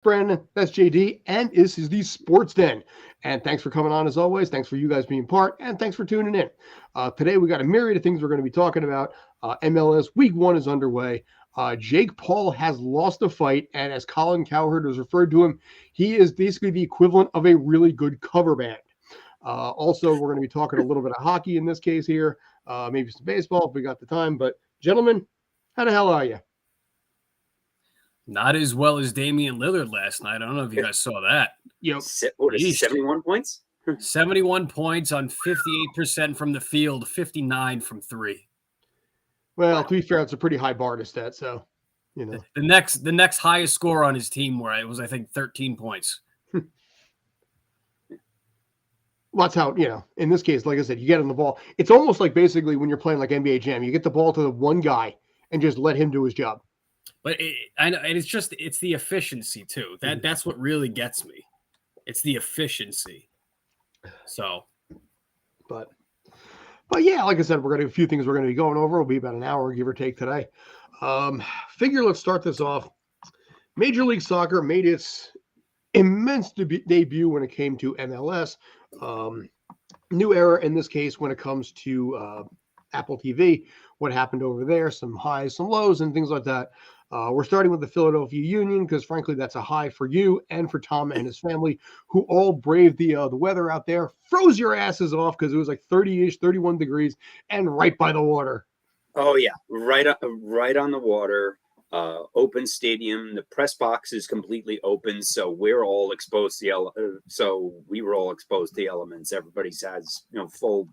Brandon, that's JD, and this is the Sports Den. And thanks for coming on as always. Thanks for you guys being part, and thanks for tuning in. Today we got a myriad of things we're going to be talking about. MLS Week 1 is underway. Jake Paul has lost a fight, and as Colin Cowherd has referred to him, he is basically the equivalent of a really good cover band. Also, we're going to be talking a little bit of hockey in this case here, maybe some baseball if we got the time. But gentlemen, how the hell are you? Not as well as Damian Lillard last night. I don't know if you guys saw that. What is it, 71 points? 71 points on 58% from the field, 59 from three. Well, to be fair, it's a pretty high bar to set, so you know. The next highest score on his team where it was, I think, 13 points. Well, that's how, in this case, like I said, you get on the ball. It's almost like basically when you're playing like NBA Jam, you get the ball to the one guy and just let him do his job. But I know, and it's the efficiency too. That's what really gets me. It's the efficiency. So, but yeah, like I said, we're gonna have a few things we're gonna be going over. It'll be about an hour, give or take, today. Let's start this off. Major League Soccer made its immense debut when it came to MLS. New era in this case when it comes to Apple TV. What happened over there? Some highs, some lows, and things like that. We're starting with the Philadelphia Union because, frankly, that's a high for you and for Tom and his family, who all braved the weather out there, froze your asses off because it was like 30-ish, 31 degrees, and right by the water. Oh yeah, right on the water. Open stadium. The press box is completely open, so we're all exposed to we were all exposed to the elements. Everybody has full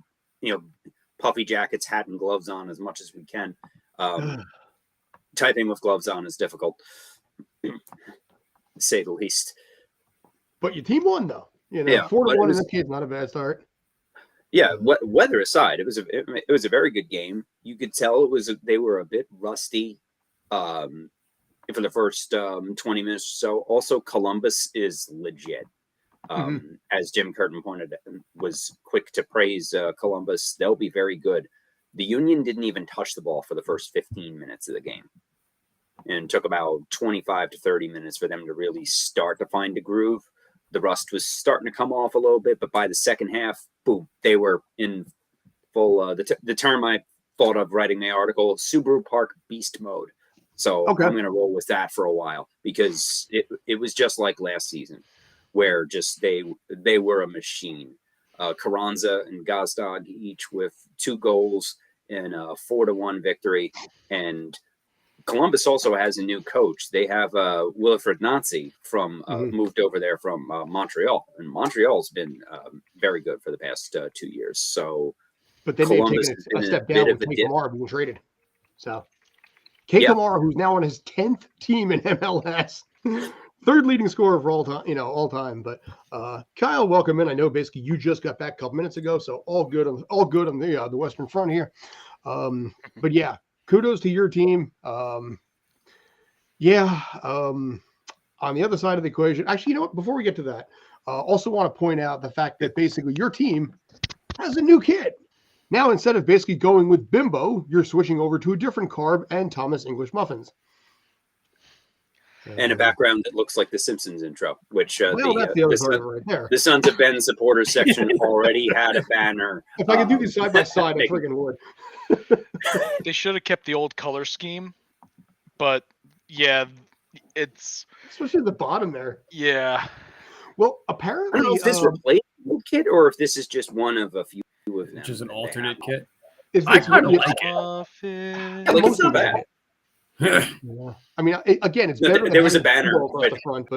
puffy jackets, hat, and gloves on as much as we can. Typing with gloves on is difficult, to say the least. But your team won, though. 4-1 in this case, not a bad start. Yeah, weather aside, it was a very good game. You could tell they were a bit rusty for the first 20 minutes or so. Also, Columbus is legit. As Jim Curtin was quick to praise Columbus. They'll be very good. The Union didn't even touch the ball for the first 15 minutes of the game. And took about 25 to 30 minutes for them to really start to find a groove. The rust was starting to come off a little bit, but by the second half, boom, they were in full, the term I thought of writing the article, Subaru Park beast mode. So I'm going to roll with that for a while because it was just like last season where just they were a machine. Carranza and Gazdag each with 2 goals in a 4-1 victory. And Columbus also has a new coach. They have Wilfred Nancy moved over there from Montreal, and Montreal's been very good for the past 2 years. So, but then Columbus they've taken a step down with Kei Kamara being traded. So, Kei Kamara, who's now on his 10th team in MLS, third leading scorer of all time. But Kyle, welcome in. I know basically you just got back a couple minutes ago, so all good on the Western Front here. But yeah. Kudos to your team. On the other side of the equation, actually, you know what? Before we get to that, also want to point out the fact that basically your team has a new kid. Now, instead of basically going with Bimbo, you're switching over to a different carb and Thomas English Muffins. And a background that looks like the Simpsons intro, which that's the other part right there. The Sons of Ben supporters section already had a banner. If I could do these side by side, I friggin' would. They should have kept the old color scheme, but yeah, it's especially at the bottom there. Yeah. Well, apparently, I don't know if this replaced the kit or if this is just one of a few of them. Which is an alternate kit. I kind of like it. It's not bad. Yeah. I mean, again, it's better. There was a banner across the front,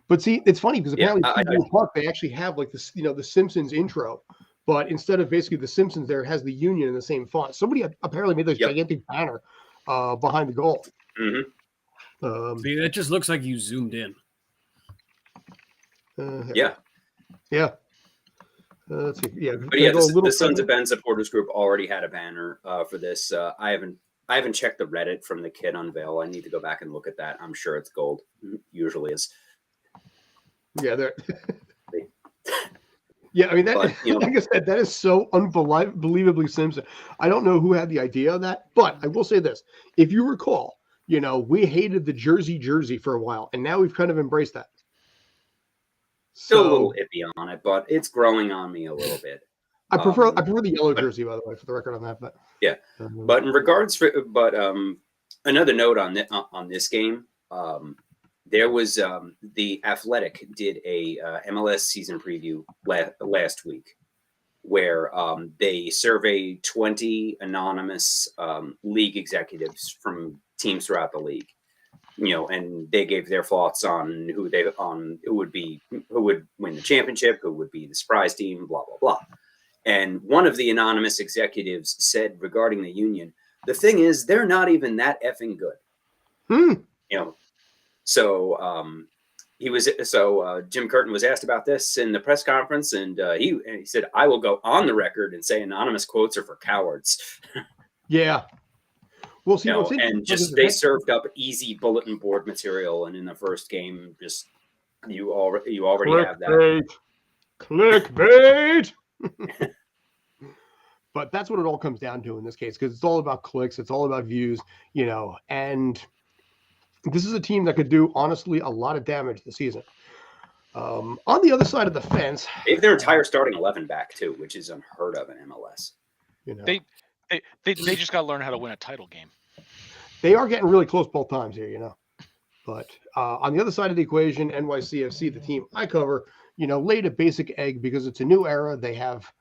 but see, it's funny because apparently Park they actually have like this, the Simpsons intro, but instead of basically the Simpsons, there has the Union in the same font. Somebody apparently made this gigantic banner behind the goal. See, that just looks like you zoomed in. Yeah. Let's see. Yeah, but yeah, the Sons of Ben supporters group already had a banner for this. I haven't checked the Reddit from the kit unveil. I need to go back and look at that. I'm sure it's gold. Usually is. Yeah, there. Yeah, I mean that. But, like I said, that is so unbelievably Simpson. I don't know who had the idea of that, but I will say this: if you recall, we hated the jersey for a while, and now we've kind of embraced that. Still a little iffy on it, but it's growing on me a little bit. I prefer the yellow jersey, by the way, for the record on that. But yeah, but in regards another note on this game, there was the Athletic did a MLS season preview last week, where they surveyed 20 anonymous league executives from teams throughout the league, and they gave their thoughts on who would win the championship, who would be the surprise team, blah blah blah. And one of the anonymous executives said regarding the Union, the thing is, they're not even that effing good. So Jim Curtin was asked about this in the press conference, and he said, "I will go on the record and say anonymous quotes are for cowards." Yeah. Well, see, and just they served up easy bulletin board material, and in the first game, just you already have that. Clickbait. But that's what it all comes down to in this case, because it's all about clicks, it's all about views, and this is a team that could do, honestly, a lot of damage this season. On the other side of the fence, they have their entire starting 11 back too, which is unheard of in MLS. They just got to learn how to win a title game. They are getting really close both times here, But on the other side of the equation, NYCFC, the team I cover, laid a basic egg because it's a new era. They have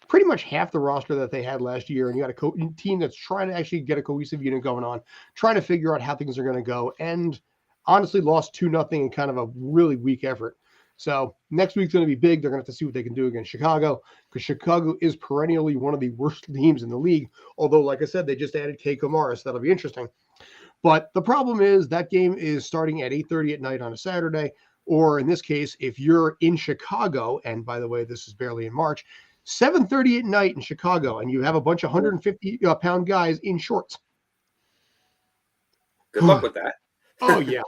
pretty much half the roster that they had last year, and you got a team that's trying to actually get a cohesive unit going on, trying to figure out how things are going to go, and honestly lost 2-0 in kind of a really weak effort. So next week's going to be big. They're going to have to see what they can do against Chicago, because Chicago is perennially one of the worst teams in the league, although, like I said, they just added Kei Kamara, so that'll be interesting. But the problem is that game is starting at 8:30 at night on a Saturday, or in this case, if you're in Chicago, and by the way, this is barely in March, 7:30 at night in Chicago, and you have a bunch of 150-pound guys in shorts. Good luck with that. Oh, yeah.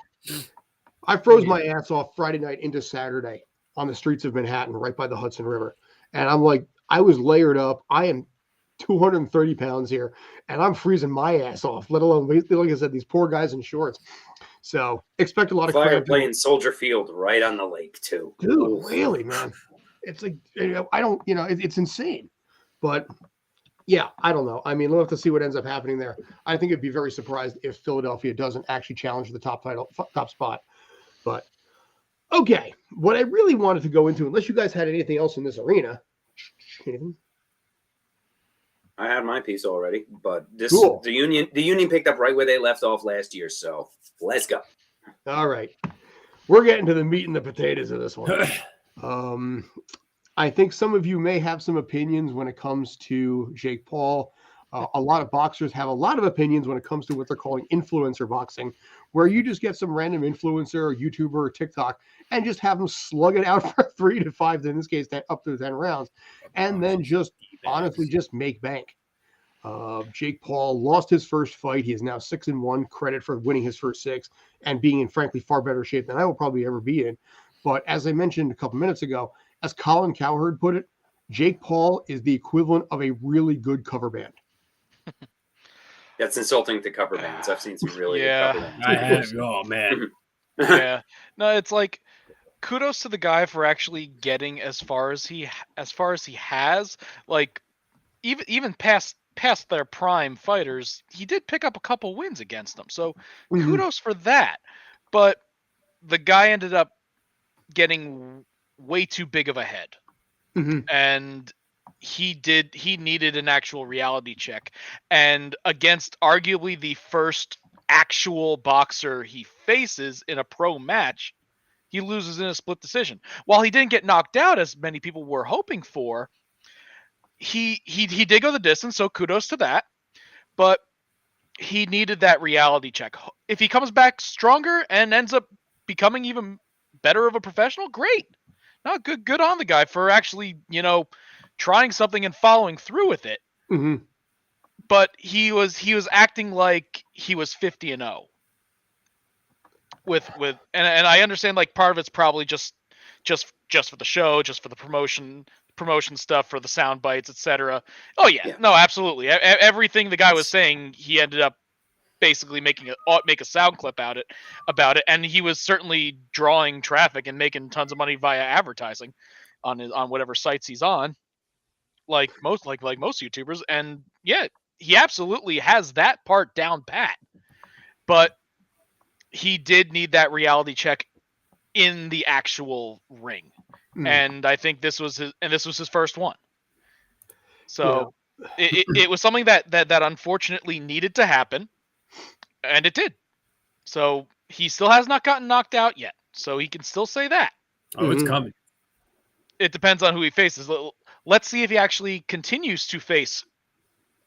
I froze my ass off Friday night into Saturday on the streets of Manhattan, right by the Hudson River. And I'm like, I was layered up. I am 230 pounds here, and I'm freezing my ass off, let alone, like I said, these poor guys in shorts. So expect a lot of Fire playing Soldier Field right on the lake, too. Dude, really, man. It's like, I don't, it's insane. But yeah, I don't know. I mean, we'll have to see what ends up happening there. I think it'd be very surprised if Philadelphia doesn't actually challenge the top spot. But okay, what I really wanted to go into, unless you guys had anything else in this arena. I had my piece already, but Cool. the Union picked up right where they left off last year, so let's go. All right. We're getting to the meat and the potatoes of this one. I think some of you may have some opinions when it comes to Jake Paul. A lot of boxers have a lot of opinions when it comes to what they're calling influencer boxing, where you just get some random influencer or YouTuber or TikTok and just have them slug it out for 3 to 5, in this case, up to 10 rounds, and then just honestly just make bank. Jake Paul lost his first fight. He is now 6-1. Credit for winning his first 6 and being in, frankly, far better shape than I will probably ever be in. But as I mentioned a couple minutes ago, as Colin Cowherd put it, Jake Paul is the equivalent of a really good cover band. That's insulting to cover bands. I've seen some really good cover bands. I have. Oh, man. Yeah. No, it's like, kudos to the guy for actually getting as far as he has. Like, even past their prime fighters, he did pick up a couple wins against them. So kudos for that. But the guy ended up getting way too big of a head. And he needed an actual reality check. And against arguably the first actual boxer he faces in a pro match, he loses in a split decision. While he didn't get knocked out as many people were hoping for, he did go the distance, so kudos to that. But he needed that reality check. If he comes back stronger and ends up becoming even better of a professional, great. No, good on the guy for actually, trying something and following through with it. But he was acting like he was 50-0. And I understand, like, part of it's probably just for the show, just for the promotion stuff, for the sound bites, etc. Oh yeah, no, absolutely. Everything the guy was saying, he ended up basically make a sound clip about it, and he was certainly drawing traffic and making tons of money via advertising on whatever sites he's on, like most YouTubers. And yeah, he absolutely has that part down pat, but he did need that reality check in the actual ring. And I think this was his first one. So it was something that unfortunately needed to happen, and it did. So he still has not gotten knocked out yet. So he can still say that. Oh, it's coming. It depends on who he faces. Let's see if he actually continues to face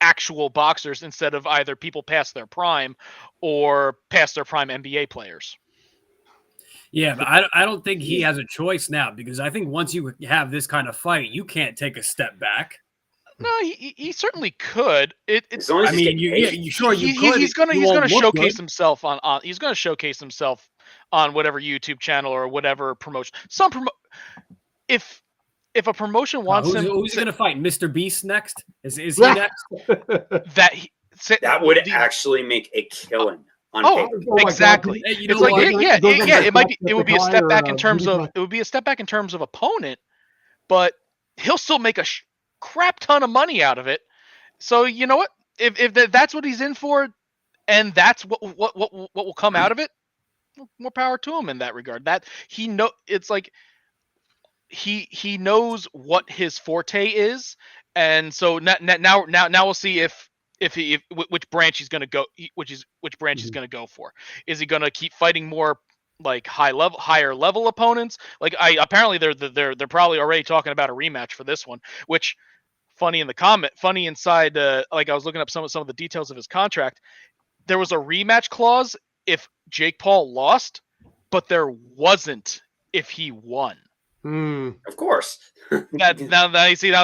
actual boxers instead of either people past their prime or past their prime NBA players. Yeah, but I don't think he has a choice now, because I think once you have this kind of fight, you can't take a step back. No, he certainly could. As long as I mean, you could. He's gonna showcase good. himself on he's gonna showcase himself on whatever YouTube channel or whatever promotion. If a promotion wants him, who's he gonna fight? Mr. Beast next? Is he next? That would actually make a killing. On exactly. Hey, It's like it would be a step back in terms of opponent, but he'll still make a crap ton of money out of it. So you know what? If that's what he's in for, and that's what will come out of it, more power to him in that regard. That it's like he knows what his forte is, and so now we'll see which branch he's going to go, which branch he's going to go for. Is he going to keep fighting more like higher level opponents? Like apparently they're probably already talking about a rematch for this one, which funny inside, like I was looking up some of the details of his contract. There was a rematch clause if Jake Paul lost, but there wasn't if he won. Of course. Now that's it's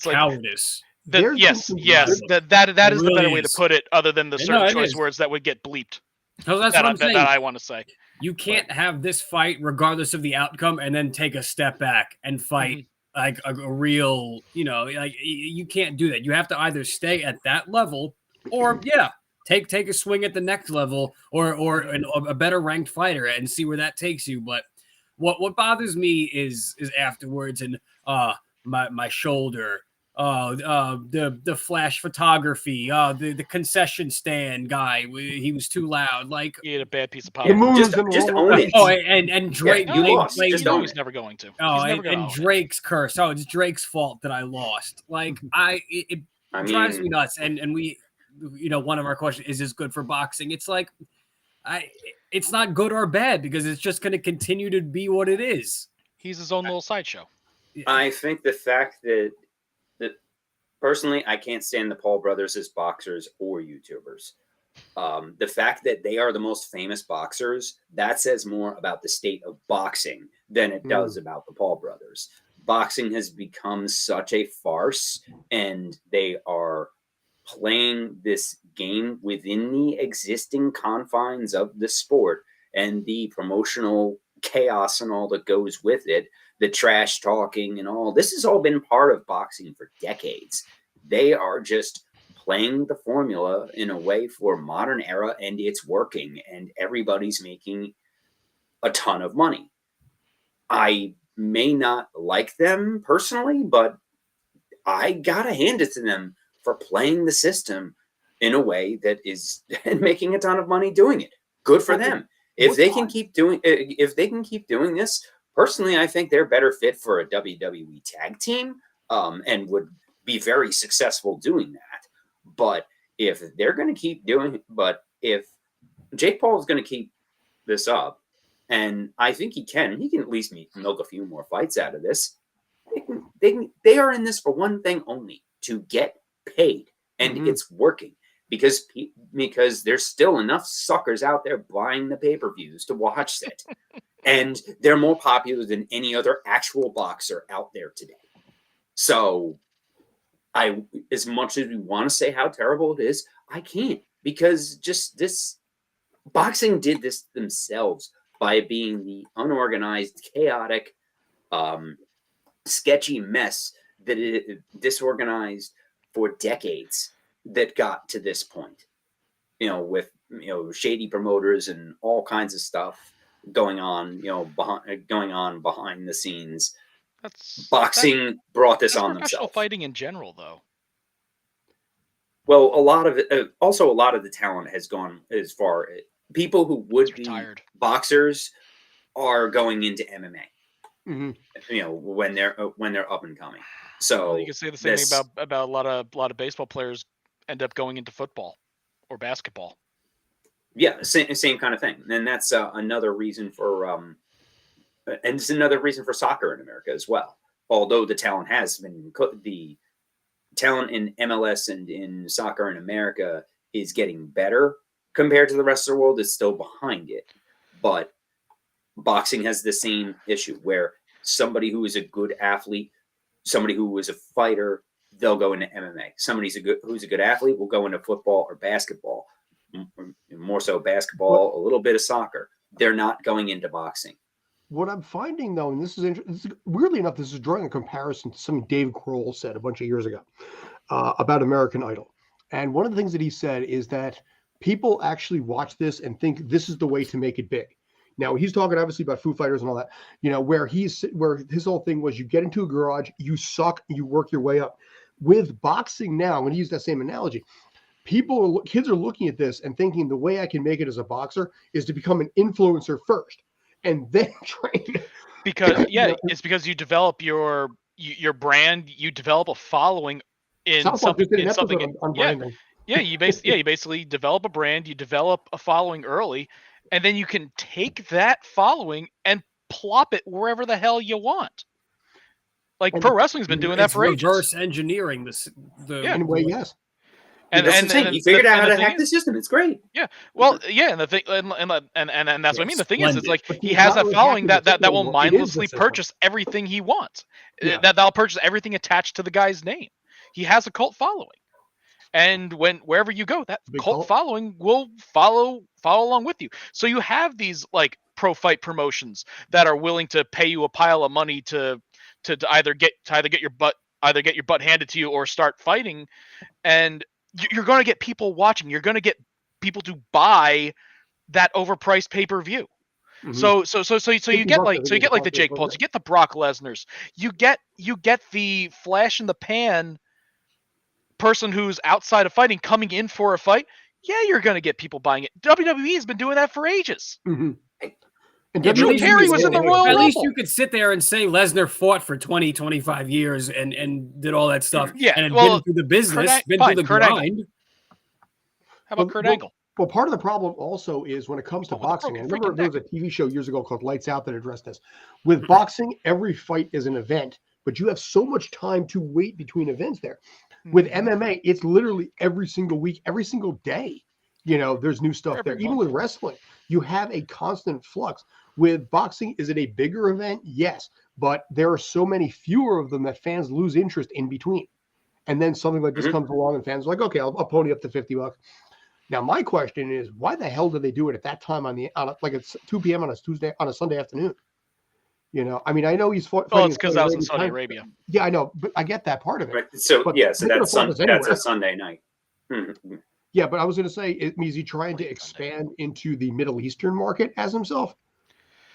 cowardice. Yes. That is the better way to put it, other than the certain choice words that would get bleeped. So that's what I'm saying. That I want to say. You can't have this fight regardless of the outcome and then take a step back and fight like a real, like you can't do that. You have to either stay at that level or take a swing at the next level or a better ranked fighter and see where that takes you. But what bothers me is afterwards and my shoulder. The flash photography, the concession stand guy, he was too loud. Like he had a bad piece of pop. Just own it. Oh, and Drake, you lost. Just know he's never going to. Oh, and Drake's curse. Oh, it's Drake's fault that I lost. Like it drives me nuts. And we, one of our questions is this good for boxing? It's like it's not good or bad because it's just going to continue to be what it is. He's his own little sideshow. I think the fact that personally, I can't stand the Paul brothers as boxers or YouTubers. The fact that they are the most famous boxers, that says more about the state of boxing than it does about the Paul brothers. Boxing has become such a farce, and they are playing this game within the existing confines of the sport and the promotional chaos and all that goes with it, the trash talking and all. This has all been part of boxing for decades. They are just playing the formula in a way for modern era, and it's working, and everybody's making a ton of money. I may not like them personally, but I gotta hand it to them for playing the system in a way that is making a ton of money doing it. Good for them. If they can keep doing this, personally, I think they're better fit for a WWE tag team, and would be very successful doing that. But if they're going to keep doing, if Jake Paul is going to keep this up, and I think he can at least milk a few more fights out of this. They are in this for one thing only: to get paid, and it's working because there's still enough suckers out there buying the pay-per-views to watch it, and they're more popular than any other actual boxer out there today. So, as much as we want to say how terrible it is, I can't, because just this boxing did this themselves by being the unorganized, chaotic, sketchy mess that it disorganized for decades. that got to this point, with shady promoters and all kinds of stuff going on, behind the scenes. Boxing brought this on professional themselves. Fighting in general, though. Well, a lot of it, also a lot of the talent has gone as far. People who would be boxers are going into MMA. When they're up and coming. So you can say the same thing about a lot of baseball players end up going into football or basketball. Yeah, same kind of thing. And that's another reason for and it's another reason for soccer in America as well. Although the talent in MLS and in soccer in America is getting better compared to the rest of the world, it's still behind it. But boxing has the same issue where somebody who is a good athlete, somebody who is a fighter, they'll go into MMA. Somebody who's a good athlete will go into football or basketball, more so basketball, a little bit of soccer. They're not going into boxing. What I'm finding, though, and this is interesting, weirdly enough, this is drawing a comparison to something Dave Grohl said a bunch of years ago about American Idol. And one of the things that he said is that people actually watch this and think this is the way to make it big. Now, he's talking obviously about Foo Fighters and all that, where his whole thing was you get into a garage, you suck, you work your way up. With boxing now, when he used that same analogy, kids are looking at this and thinking the way I can make it as a boxer is to become an influencer first and then train. Because it's because you develop your brand, you develop a following in something. On branding. You basically develop a brand, you develop a following early, and then you can take that following and plop it wherever the hell you want. Like pro wrestling's been doing that for ages. Reverse engineering in a way, yes. And you figured out how to hack the system. It's great. Yeah. Well, yeah, and the thing, and that's what I mean. The thing is, it's like he has that following that will mindlessly purchase everything he wants. Yeah. That'll purchase everything attached to the guy's name. He has a cult following, and wherever you go, that cult following will follow along with you. So you have these like pro fight promotions that are willing to pay you a pile of money to either get your butt handed to you or start fighting, and you're going to get people watching. You're going to get people to buy that overpriced pay-per-view. Mm-hmm. So you get like the Jake Pauls, you get the Brock Lesnar's, you get the flash in the pan person who's outside of fighting coming in for a fight. Yeah, you're going to get people buying it. WWE has been doing that for ages. Mm-hmm. And Drew Carey was in the Royal Rumble. At least you could sit there and say Lesnar fought for 20, 25 years and did all that stuff. Yeah, and been through the business, been through the grind. How about Kurt Angle? Well, part of the problem also is when it comes to boxing. I remember there was a TV show years ago called Lights Out that addressed this. With boxing, every fight is an event, but you have so much time to wait between events there. With MMA, it's literally every single week, every single day. There's new stuff there. Even with wrestling, you have a constant flux. With boxing, is it a bigger event? Yes, but there are so many fewer of them that fans lose interest in between. And then something like this comes along and fans are like, okay, I'll pony up to $50. Now, my question is, why the hell do they do it at that time like it's 2 p.m. on a Sunday afternoon? I mean, I know he's fought. Well, it's because I was in Saudi Arabia. Yeah, I know, but I get that part of it. Right. So that's a Sunday night. Mm-hmm. Yeah, but I was going to say, is he trying to expand into the Middle Eastern market as himself?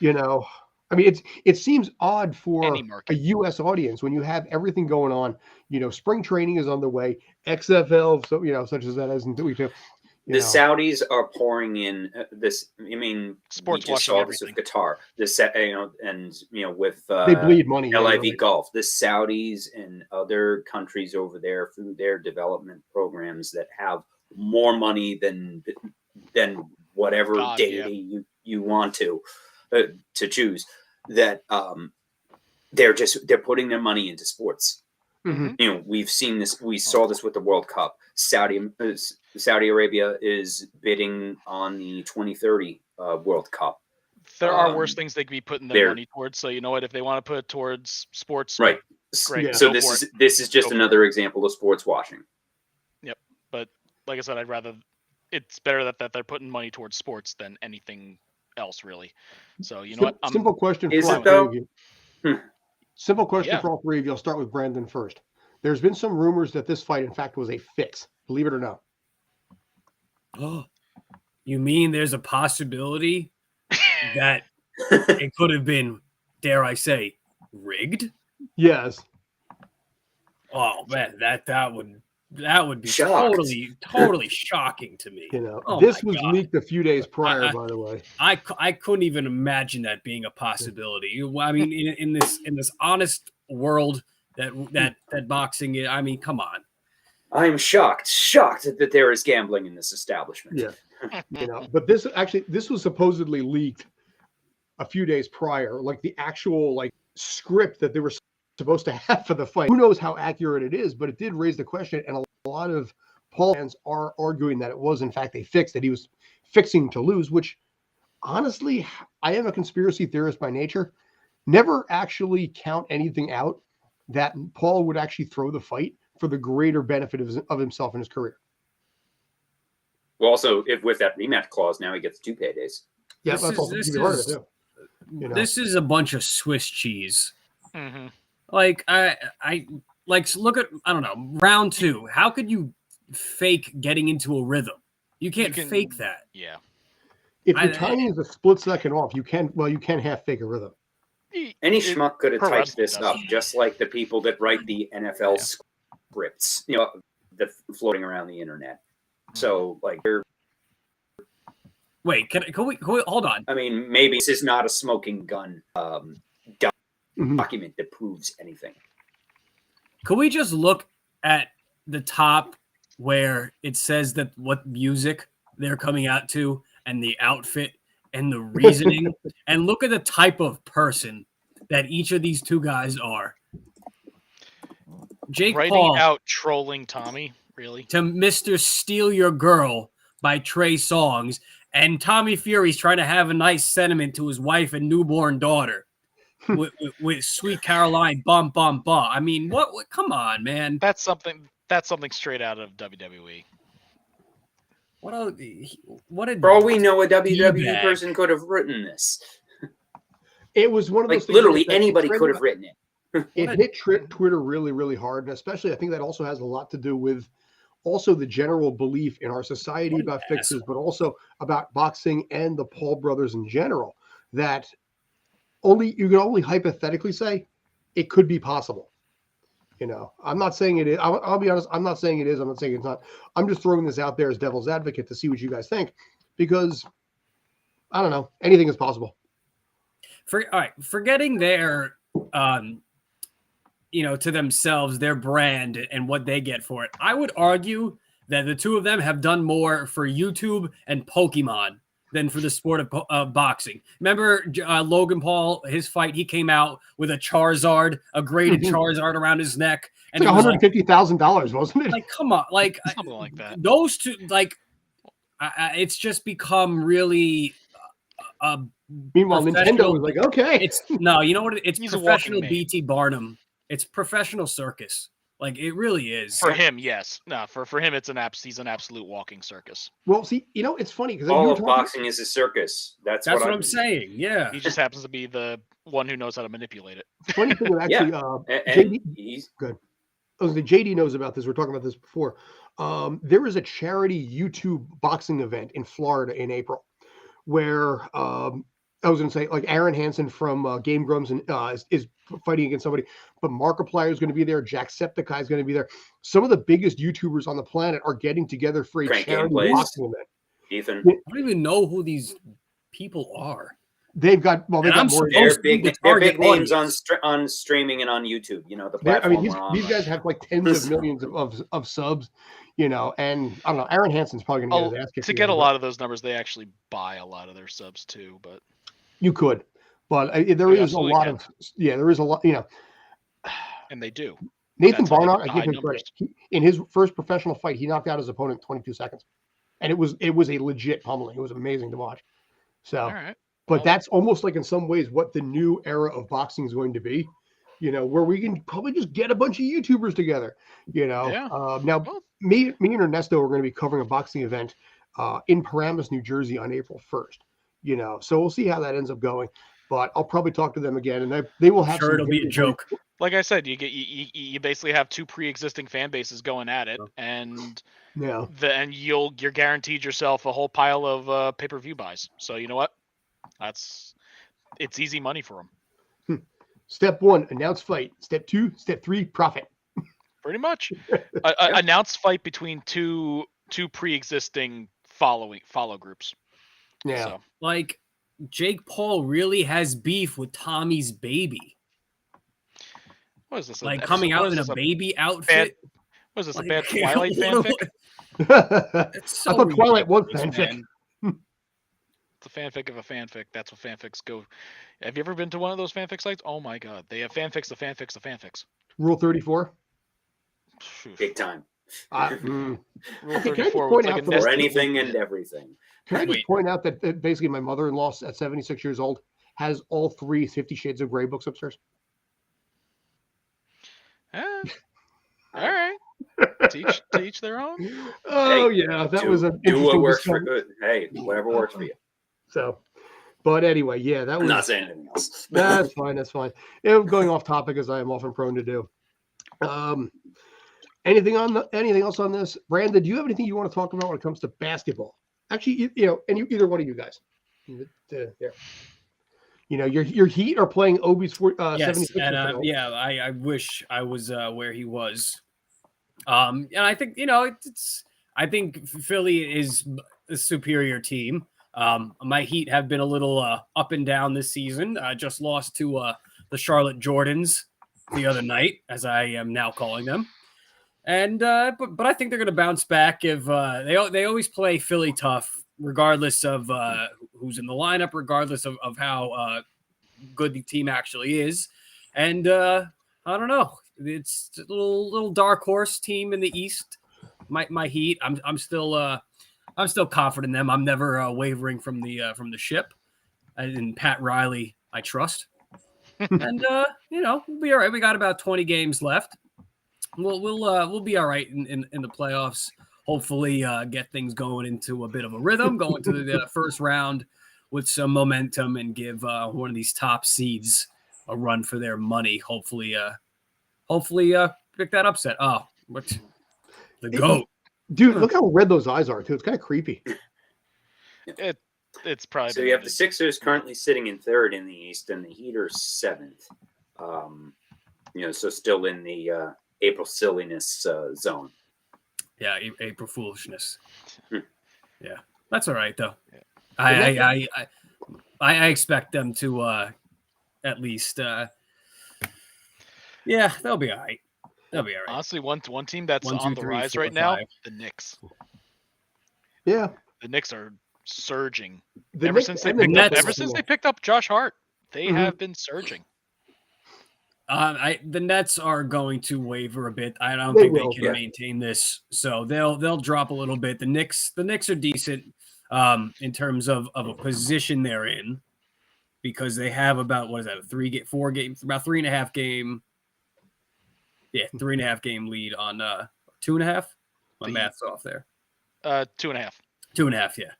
I mean, it seems odd for a U.S. audience when you have everything going on. Spring training is underway. XFL, such as that isn't we do. The Saudis are pouring in this. I mean, sports we just saw this with Qatar. With they bleed money. LIV Golf. The Saudis and other countries over there through their development programs that have more money than whatever deity you want to choose, that they're putting their money into sports. Mm-hmm. We've seen this. We saw this with the World Cup. Saudi Arabia is bidding on the 2030 World Cup. There are worse things they could be putting their money towards. So you know what? If they want to put it towards sports, right? Great. Yeah. So this is just another example of sports washing. Yep. But like I said, it's better that they're putting money towards sports than anything else, really. So you know what? Simple question. Is it though? Simple question for all three of you. I'll start with Brandon first. There's been some rumors that this fight, in fact, was a fix. Believe it or not. Oh, you mean there's a possibility that it could have been, dare I say, rigged? Yes. Oh man, that would be Shocked. totally shocking to me. You know, Oh this my was God. leaked a few days prior, by the way. I couldn't even imagine that being a possibility. I mean, in this honest world that boxing is, I mean, come on. I'm shocked that there is gambling in this establishment. Yeah. You know, but this was supposedly leaked a few days prior, like the actual like script that they were supposed to have for the fight. Who knows how accurate it is, but it did raise the question, and a lot of Paul fans are arguing that it was in fact a fix, that he was fixing to lose, which honestly, I am a conspiracy theorist by nature. Never actually count anything out that Paul would actually throw the fight for the greater benefit of himself and his career. Well, also, if with that rematch clause, now he gets 2 paydays. Yeah, This that's is- also this to be part of it is- too. You know? This is a bunch of Swiss cheese. Mm-hmm. Like I like look at, I don't know, round 2. How could you fake getting into a rhythm? You can't can- fake that. Yeah. If I- your timing is a split second off, you can half fake a rhythm. Any It- schmuck could have pro typed wrestling this does. up, just like the people that write the NFL Yeah. scripts, you know, that floating around the internet. So, like, they're, Wait, can we hold on? I mean, maybe this is not a smoking gun Mhm. document that proves anything. Could we just look at the top where it says that what music they're coming out to and the outfit and the reasoning and look at the type of person that each of these two guys are. Jake Writing Paul out trolling Tommy, really? to Mr. Steal Your Girl by Trey Songz, and Tommy Fury's trying to have a nice sentiment to his wife and newborn daughter with Sweet Caroline, bum bum bum. I mean, what? Come on, man. That's something straight out of WWE. What a For all we know, a WWE D-bag. person could have written this. It was one of those Like, things literally that anybody trended- could have written it. It hit Twitter really, really hard, and especially I think that also has a lot to do with also the general belief in our society What an about fixes, but also about boxing and the Paul brothers in general. That you can only hypothetically say it could be possible. You know, I'm not saying it is. I'll be honest. I'm not saying it is. I'm not saying it's not. I'm just throwing this out there as devil's advocate to see what you guys think, because I don't know. Anything is possible. All right, forgetting their to themselves, their brand and what they get for it. I would argue that the two of them have done more for YouTube and Pokemon than for the sport of boxing. Remember Logan Paul, his fight, he came out with a Charizard, a graded Charizard around his neck. It's And like it was like, $150,000, wasn't it? like, come on, like Something like that. those two, like, it's just become really Meanwhile, Nintendo professional- was like, okay. it's no, you know what? It's He's a walking professional meme. BT Barnum. It's professional circus. Like it really is. For him, yes. No, for him, he's an absolute walking circus. Well, see, it's funny because All of boxing is a circus. That's That's what I'm I'm saying. Yeah. He just happens to be the one who knows how to manipulate it. funny thing that actually, And JD, he's JD knows about this. We're talking about this before. There is a charity YouTube boxing event in Florida in April, where I was going to say, like, Aaron Hansen from Game Grumps is fighting against somebody, but Markiplier is going to be there. Jacksepticeye is going to be there. Some of the biggest YouTubers on the planet are getting together for a Crank charity Gameplays. boxing event. Ethan. I don't even know who these people are. They've got I'm more. supposed They're to be big. the They're big target names audience. on streaming and on YouTube. You know the I platform. mean, we're on these right guys have like tens of millions of subs, and I don't know. Aaron Hansen's probably going to get his ass kicked. To get a lot of those numbers, they actually buy a lot of their subs too. But You could, but there You is a absolutely lot can. of there is a lot. and they do. Nathan That's how they Barnard, get I the give high him credit. In his first professional fight, he knocked out his opponent in 22 seconds, and it was a legit pummeling. It was amazing to watch. So, All right. but Well- that's almost like in some ways what the new era of boxing is going to be. Where we can probably just get a bunch of YouTubers together. Yeah. Now Well- me and Ernesto are going to be covering a boxing event in Paramus, New Jersey on April 1st. So we'll see how that ends up going. But I'll probably talk to them again, and they will have. Sure, some it'll be a videos. joke. like I said, you basically have two pre-existing fan bases going at it, and Yeah. you're guaranteed yourself a whole pile of pay-per-view buys. So you know what? It's easy money for them. Step 1, announce fight. Step 2, step 3, profit. Pretty much. Announced fight between two pre-existing follow groups. Yeah. So. Like, Jake Paul really has beef with Tommy's baby. What is this? Like, coming out in a baby outfit? What is this, like, a bad Twilight fanfic? So I thought Twilight was ridiculous, fanfic. man. It's a fanfic of a fanfic. That's what fanfics go. Have you ever been to one of those fanfic sites? Oh my god. They have fanfics of fanfics of fanfics. Rule 34. Big time. Rule Okay, 34 with like a For nested anything loop. and everything. Can I just Wait. point out that basically my mother-in-law at 76 years old has all 3 50 Shades of Grey books upstairs? Eh, all right. to each their own. Oh, yeah. That was a do what interesting works for discovery. good. Hey, whatever works for you. So, but anyway, yeah, that I'm was. not saying anything else. That's fine. That's fine. Yeah, going off topic as I am often prone to do. Anything else on this? Brandon, do you have anything you want to talk about when it comes to basketball? Actually, either one of you guys. There. Your Heat are playing Obi's 76. Yes, and I wish I was where he was. And I think I think Philly is a superior team. My Heat have been a little up and down this season. I just lost to the Charlotte Jordans the other night, as I am now calling them. And but I think they're going to bounce back. If they always play Philly tough, regardless of who's in the lineup, regardless of how good the team actually is. And I don't know, it's a little dark horse team in the East. My Heat, I'm still confident in them. I'm never wavering from the ship. And Pat Riley, I trust. And we'll be all right. We got about 20 games left. We'll be all right in the playoffs. Hopefully, get things going into a bit of a rhythm, go into the first round with some momentum, and give one of these top seeds a run for their money. Hopefully, pick that upset. Oh, what the GOAT. Dude, look how red those eyes are, too. It's kind of creepy. It's probably So you have the Sixers currently sitting in third in the East, and the Heat are seventh. So still in the April silliness zone. Yeah, April foolishness. Yeah, that's all right though. Yeah. I expect them to at least. Yeah, they'll be all right. They'll be all right. Honestly, one team that's 1, 2, on the 3, rise 4, right now, 5. the Knicks. Yeah. The Knicks are surging. The Ever Knicks since they and the picked Nets up, are- picked up Josh Hart, they Mhm. have been surging. The Nets are going to waver a bit. I don't They think will, they can yeah. maintain this, so they'll drop a little bit. The Knicks are decent in terms of a position they're in, because they have about, what is that, 4 games, about 3.5 game. Yeah, 3.5 game lead on 2.5. My math's off there. 2.5. 2.5, yeah.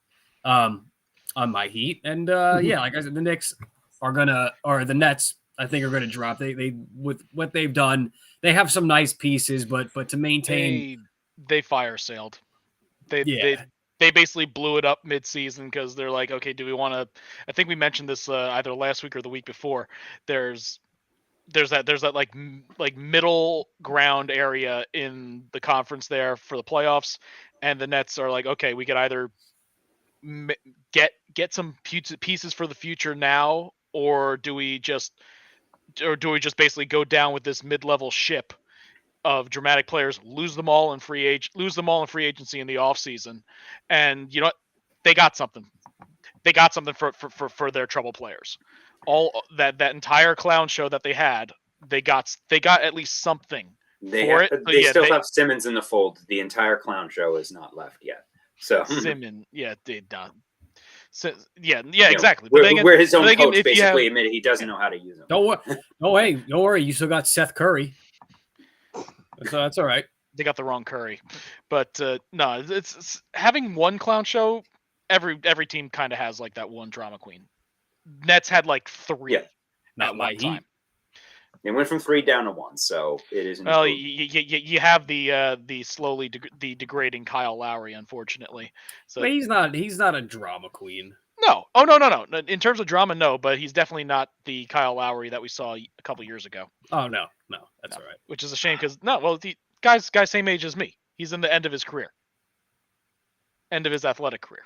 On my Heat, and yeah, like I said, the Knicks or the Nets, I think, are gonna drop. They with what they've done, they have some nice pieces, but to maintain, They fire sailed. Yeah. They basically blew it up mid-season because they're like, okay, do we want to? I think we mentioned this either last week or the week before. There's that like middle ground area in the conference there for the playoffs, and the Nets are like, okay, we could either get some pieces for the future now, or do we just basically go down with this mid-level ship of dramatic players, lose them all in free agency in the offseason, and you know what? They got something for their trouble players. All that entire clown show that they had, they got at least something for it. They still have Simmons in the fold. The entire clown show is not left yet. So Simmons, yeah, they done. So, yeah, you exactly. Know, But where his own but again, coach if you basically have- admitted he doesn't know how to use them. don't worry, you still got Seth Curry, so that's all right. they got the wrong Curry. But no, it's having one clown show. Every team kind of has like that one drama queen. Nets had like 3. Yeah. Not at my one time. Heat. They went from 3 down to 1, so it isn't. Well, you have the slowly degrading Kyle Lowry, unfortunately. So But he's not a drama queen. no, oh no. In terms of drama, no, but he's definitely not the Kyle Lowry that we saw a couple years ago. Oh no, that's all right. Which is a shame because the guy's same age as me. He's in the end of his career, end of his athletic career.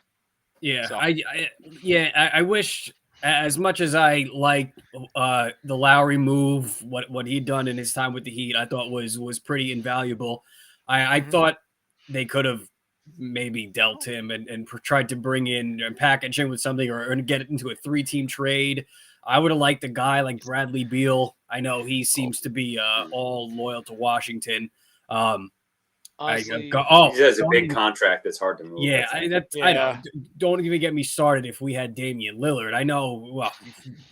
Yeah, So. I wish, as much as I like the Lowry move, what he'd done in his time with the Heat, I thought was pretty invaluable. I thought they could have maybe dealt him and tried to bring in and package him with something or get it into a 3-team trade. I would have liked a guy like Bradley Beal. I know he seems to be all loyal to Washington. Honestly, he has a big contract that's hard to move. Yeah, I know. Don't even get me started if we had Damian Lillard. I know, well,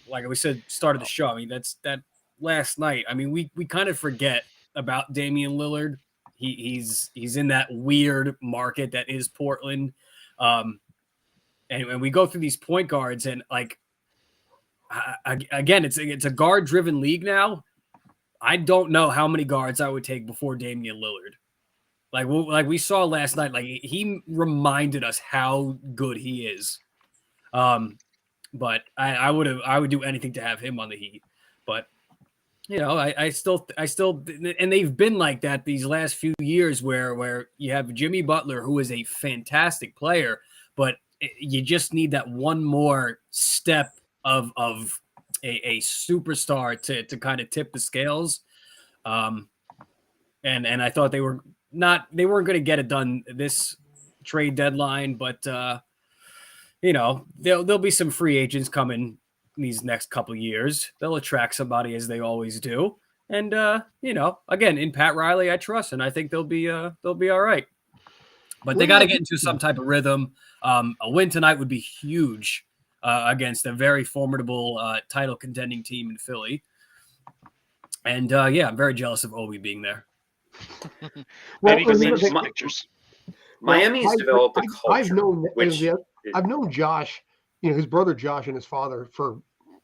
like we said, started the show. I mean, that's that last night. I mean, we kind of forget about Damian Lillard. He's in that weird market that is Portland. And we go through these point guards and like, again, it's a guard driven league now. I don't know how many guards I would take before Damian Lillard. Like we saw last night, like he reminded us how good he is. But I would do anything to have him on the Heat. But you know, I still, and they've been like that these last few years, where you have Jimmy Butler, who is a fantastic player, but you just need that one more step of a superstar to kind of tip the scales. And I thought they weren't going to get it done this trade deadline, but you know, there'll be some free agents coming these next couple of years. They'll attract somebody as they always do. And you know, again, in Pat Riley, I trust, and I think they'll be all right. But they got to get into some type of rhythm. A win tonight would be huge against a very formidable title contending team in Philly. And yeah, I'm very jealous of Obi being there. Maybe because they see pictures. Miami's developed a culture. I've known Josh, you know, his brother Josh and his father for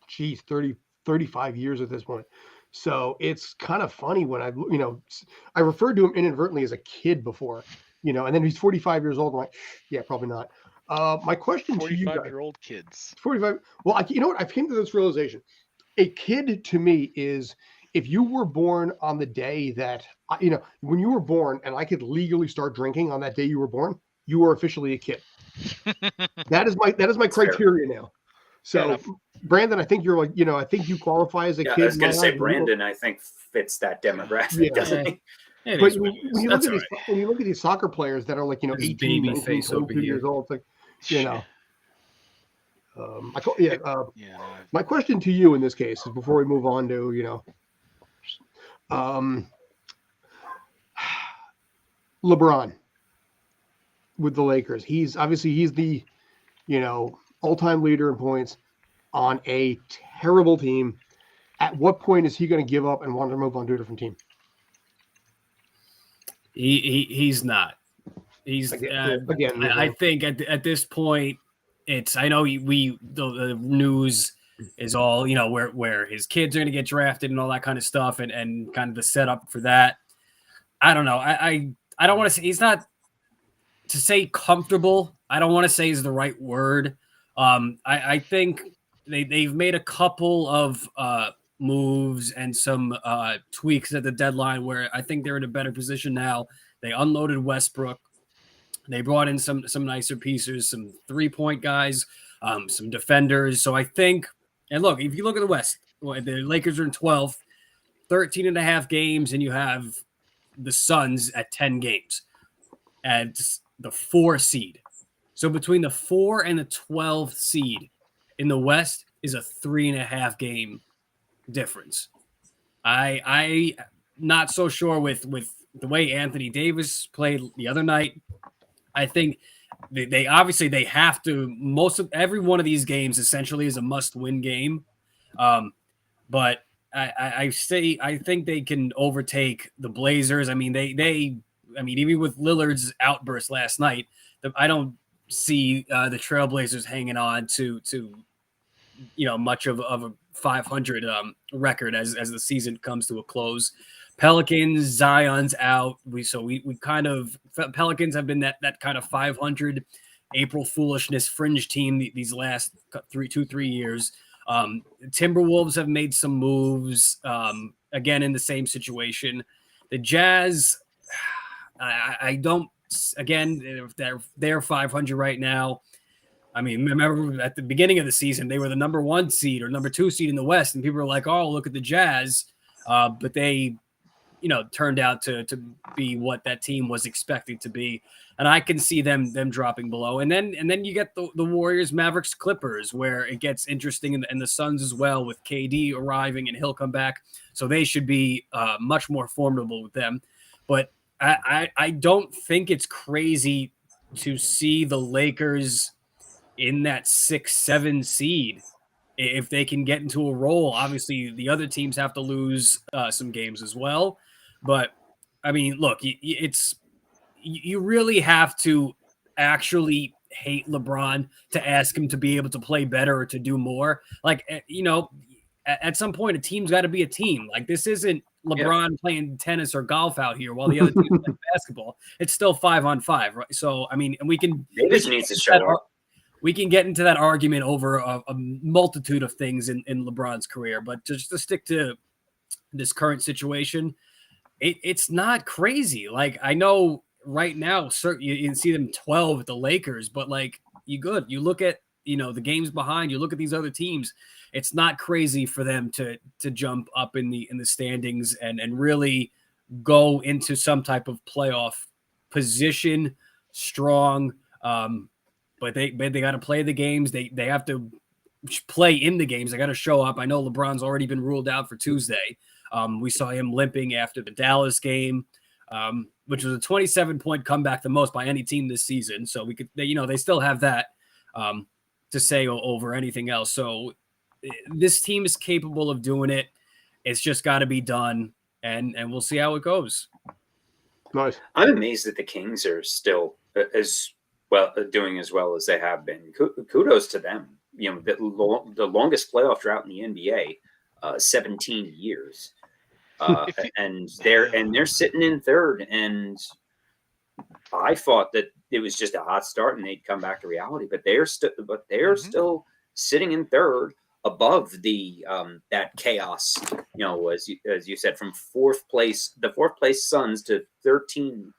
35 years at this point. So it's kind of funny when I referred to him inadvertently as a kid before, you know, and then he's 45 years old. I'm like, yeah, probably not. My question to you guys, 45-year-old kids. 45. Well, you know what? I came to this realization. A kid to me is if you were born on the day that, you know, when you were born and I could legally start drinking on that day you were born, you were officially a kid. That is my criteria now. So Brandon, I think you're like, you know, I think you qualify as a kid. I was going to say Brandon, I think fits that demographic, doesn't he? But when you look at these soccer players that are like, you know, 18, 19, 22 years old, it's like, you know. My question to you in this case is before we move on to, you know, LeBron with the Lakers. He's the, you know, all-time leader in points on a terrible team. At what point is he going to give up and want to move on to a different team? He's not. He's again. I think at this point, it's. I know the news is all, you know, where his kids are going to get drafted and all that kind of stuff, and kind of the setup for that. I don't know. I don't want to say he's not, to say comfortable. I don't want to say is the right word. I think they've made a couple of moves and some tweaks at the deadline where I think they're in a better position now. They unloaded Westbrook. They brought in some nicer pieces, some 3-point guys, some defenders. So I think, and look, if you look at the West, the Lakers are in 12th, 13 and a half games, and you have the Suns at 10 games as the 4 seed. So between the 4 and the 12th seed in the West is a 3.5 game difference. I not so sure with the way Anthony Davis played the other night. I think they obviously they have to. Most of every one of these games essentially is a must-win game. But I think they can overtake the Blazers. I mean, even with Lillard's outburst last night, I don't see the Trailblazers hanging on to much of a 500 record as the season comes to a close. Pelicans, Zion's out. We kind of Pelicans have been that kind of 500 April foolishness fringe team these last 3 years. Timberwolves have made some moves, again in the same situation. The Jazz, I don't. Again, they're 500 right now. I mean, remember at the beginning of the season, they were the number 1 seed or number 2 seed in the West, and people were like, "Oh, look at the Jazz," but they, turned out to be what that team was expected to be, and I can see them dropping below. And then you get the Warriors, Mavericks, Clippers, where it gets interesting, and the Suns as well, with KD arriving and he'll come back, so they should be much more formidable with them. But I don't think it's crazy to see the Lakers in that 6-7 seed if they can get into a roll. Obviously, the other teams have to lose some games as well. But, I mean, look, you really have to actually hate LeBron to ask him to be able to play better or to do more. Like, at some point, a team's got to be a team. Like, this isn't LeBron playing tennis or golf out here while the other team plays basketball. It's still 5-on-5, right? So, I mean, and Davis needs to show up. We can get into that argument over a multitude of things in LeBron's career, but just to stick to this current situation, it's not crazy. Like, I know right now, you can see them 12 at the Lakers, but like you look at the games behind. You look at these other teams. It's not crazy for them to jump up in the standings and really go into some type of playoff position strong. But they got to play the games. They have to play in the games. They got to show up. I know LeBron's already been ruled out for Tuesday. We saw him limping after the Dallas game, which was a 27-point comeback, the most by any team this season. So they still have that to say over anything else. So this team is capable of doing it. It's just got to be done, and we'll see how it goes. Nice. I'm amazed that the Kings are still doing as well as they have been. Kudos to them. The longest playoff drought in the NBA, 17 years, and they're sitting in third. And I thought that it was just a hot start and they'd come back to reality, but they're still sitting in third, above the that chaos. As you said, from the fourth place Suns to 13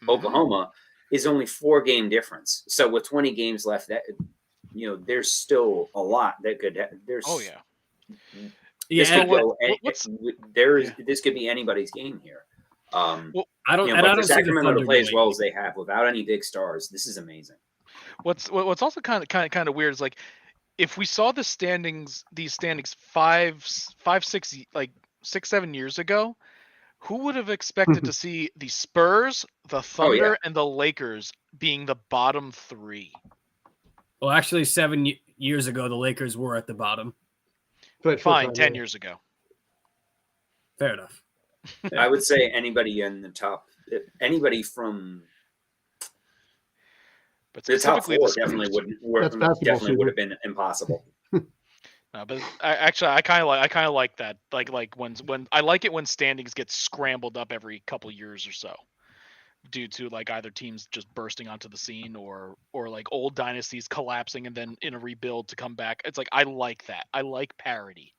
Oklahoma is only 4-game difference. So with 20 games left, that there's still a lot that could. This could be anybody's game here. I don't see Sacramento to play as well as they have without any big stars. This is amazing. What's also kind of weird is, like, if we saw these standings 6-7 years ago, who would have expected to see the Spurs, the Thunder, and the Lakers being the bottom 3? Well, actually, 7 years ago, the Lakers were at the bottom. Fine, 10 years ago. Fair enough. I would say anybody in the top, anybody from the top 4 definitely would have been impossible. No, but I kind of like that. Like when I like it when standings get scrambled up every couple years or so, due to like either teams just bursting onto the scene or like old dynasties collapsing and then in a rebuild to come back. It's like I like that. I like parity.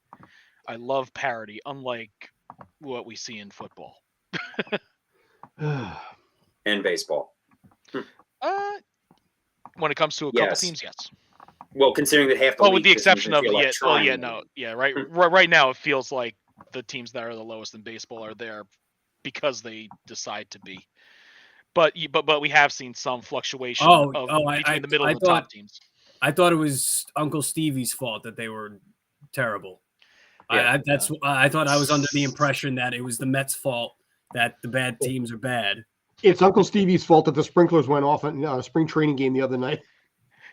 I love parity, unlike what we see in football and baseball. When it comes to a couple teams, yes. Well, considering that half the league with the exception of right right now it feels like the teams that are the lowest in baseball are there because they decide to be. But we have seen some fluctuation between the middle and the top teams. I thought it was Uncle Stevie's fault that they were terrible. Yeah, I thought I was under the impression that it was the Mets' fault that the bad teams are bad. It's Uncle Stevie's fault that the sprinklers went off in a spring training game the other night.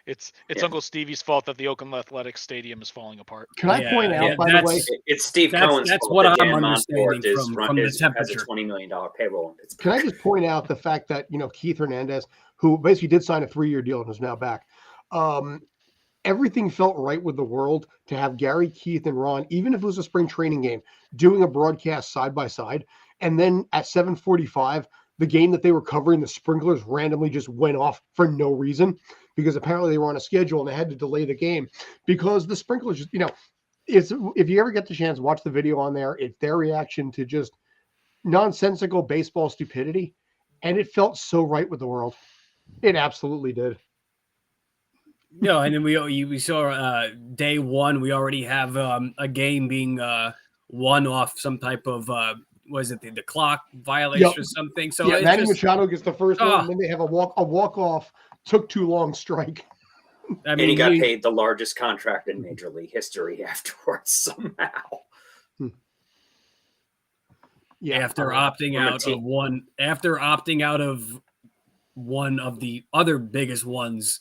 It's Uncle Stevie's fault that the Oakland Athletics Stadium is falling apart. Can I point out, by the way, it's Steve Cohen's that's fault what that I'm understanding from the temperature. Has a $20 million payroll. Can I just point out the fact that Keith Hernandez, who basically did sign a 3-year deal and is now back, everything felt right with the world to have Gary, Keith, and Ron, even if it was a spring training game, doing a broadcast side by side. And then at 7:45, the game that they were covering, the sprinklers randomly just went off for no reason because apparently they were on a schedule and they had to delay the game because the sprinklers just, it's, if you ever get the chance, watch the video on there. It's their reaction to just nonsensical baseball stupidity. And it felt so right with the world. It absolutely did. No, and then we saw day one. We already have a game being won off some type of was it the clock violation or something? So yeah, Manny Machado gets the first one, and then they have a walk off. Took too long strike. I mean, and he got paid the largest contract in Major League history afterwards somehow. Yeah, after opting out of one of the other biggest ones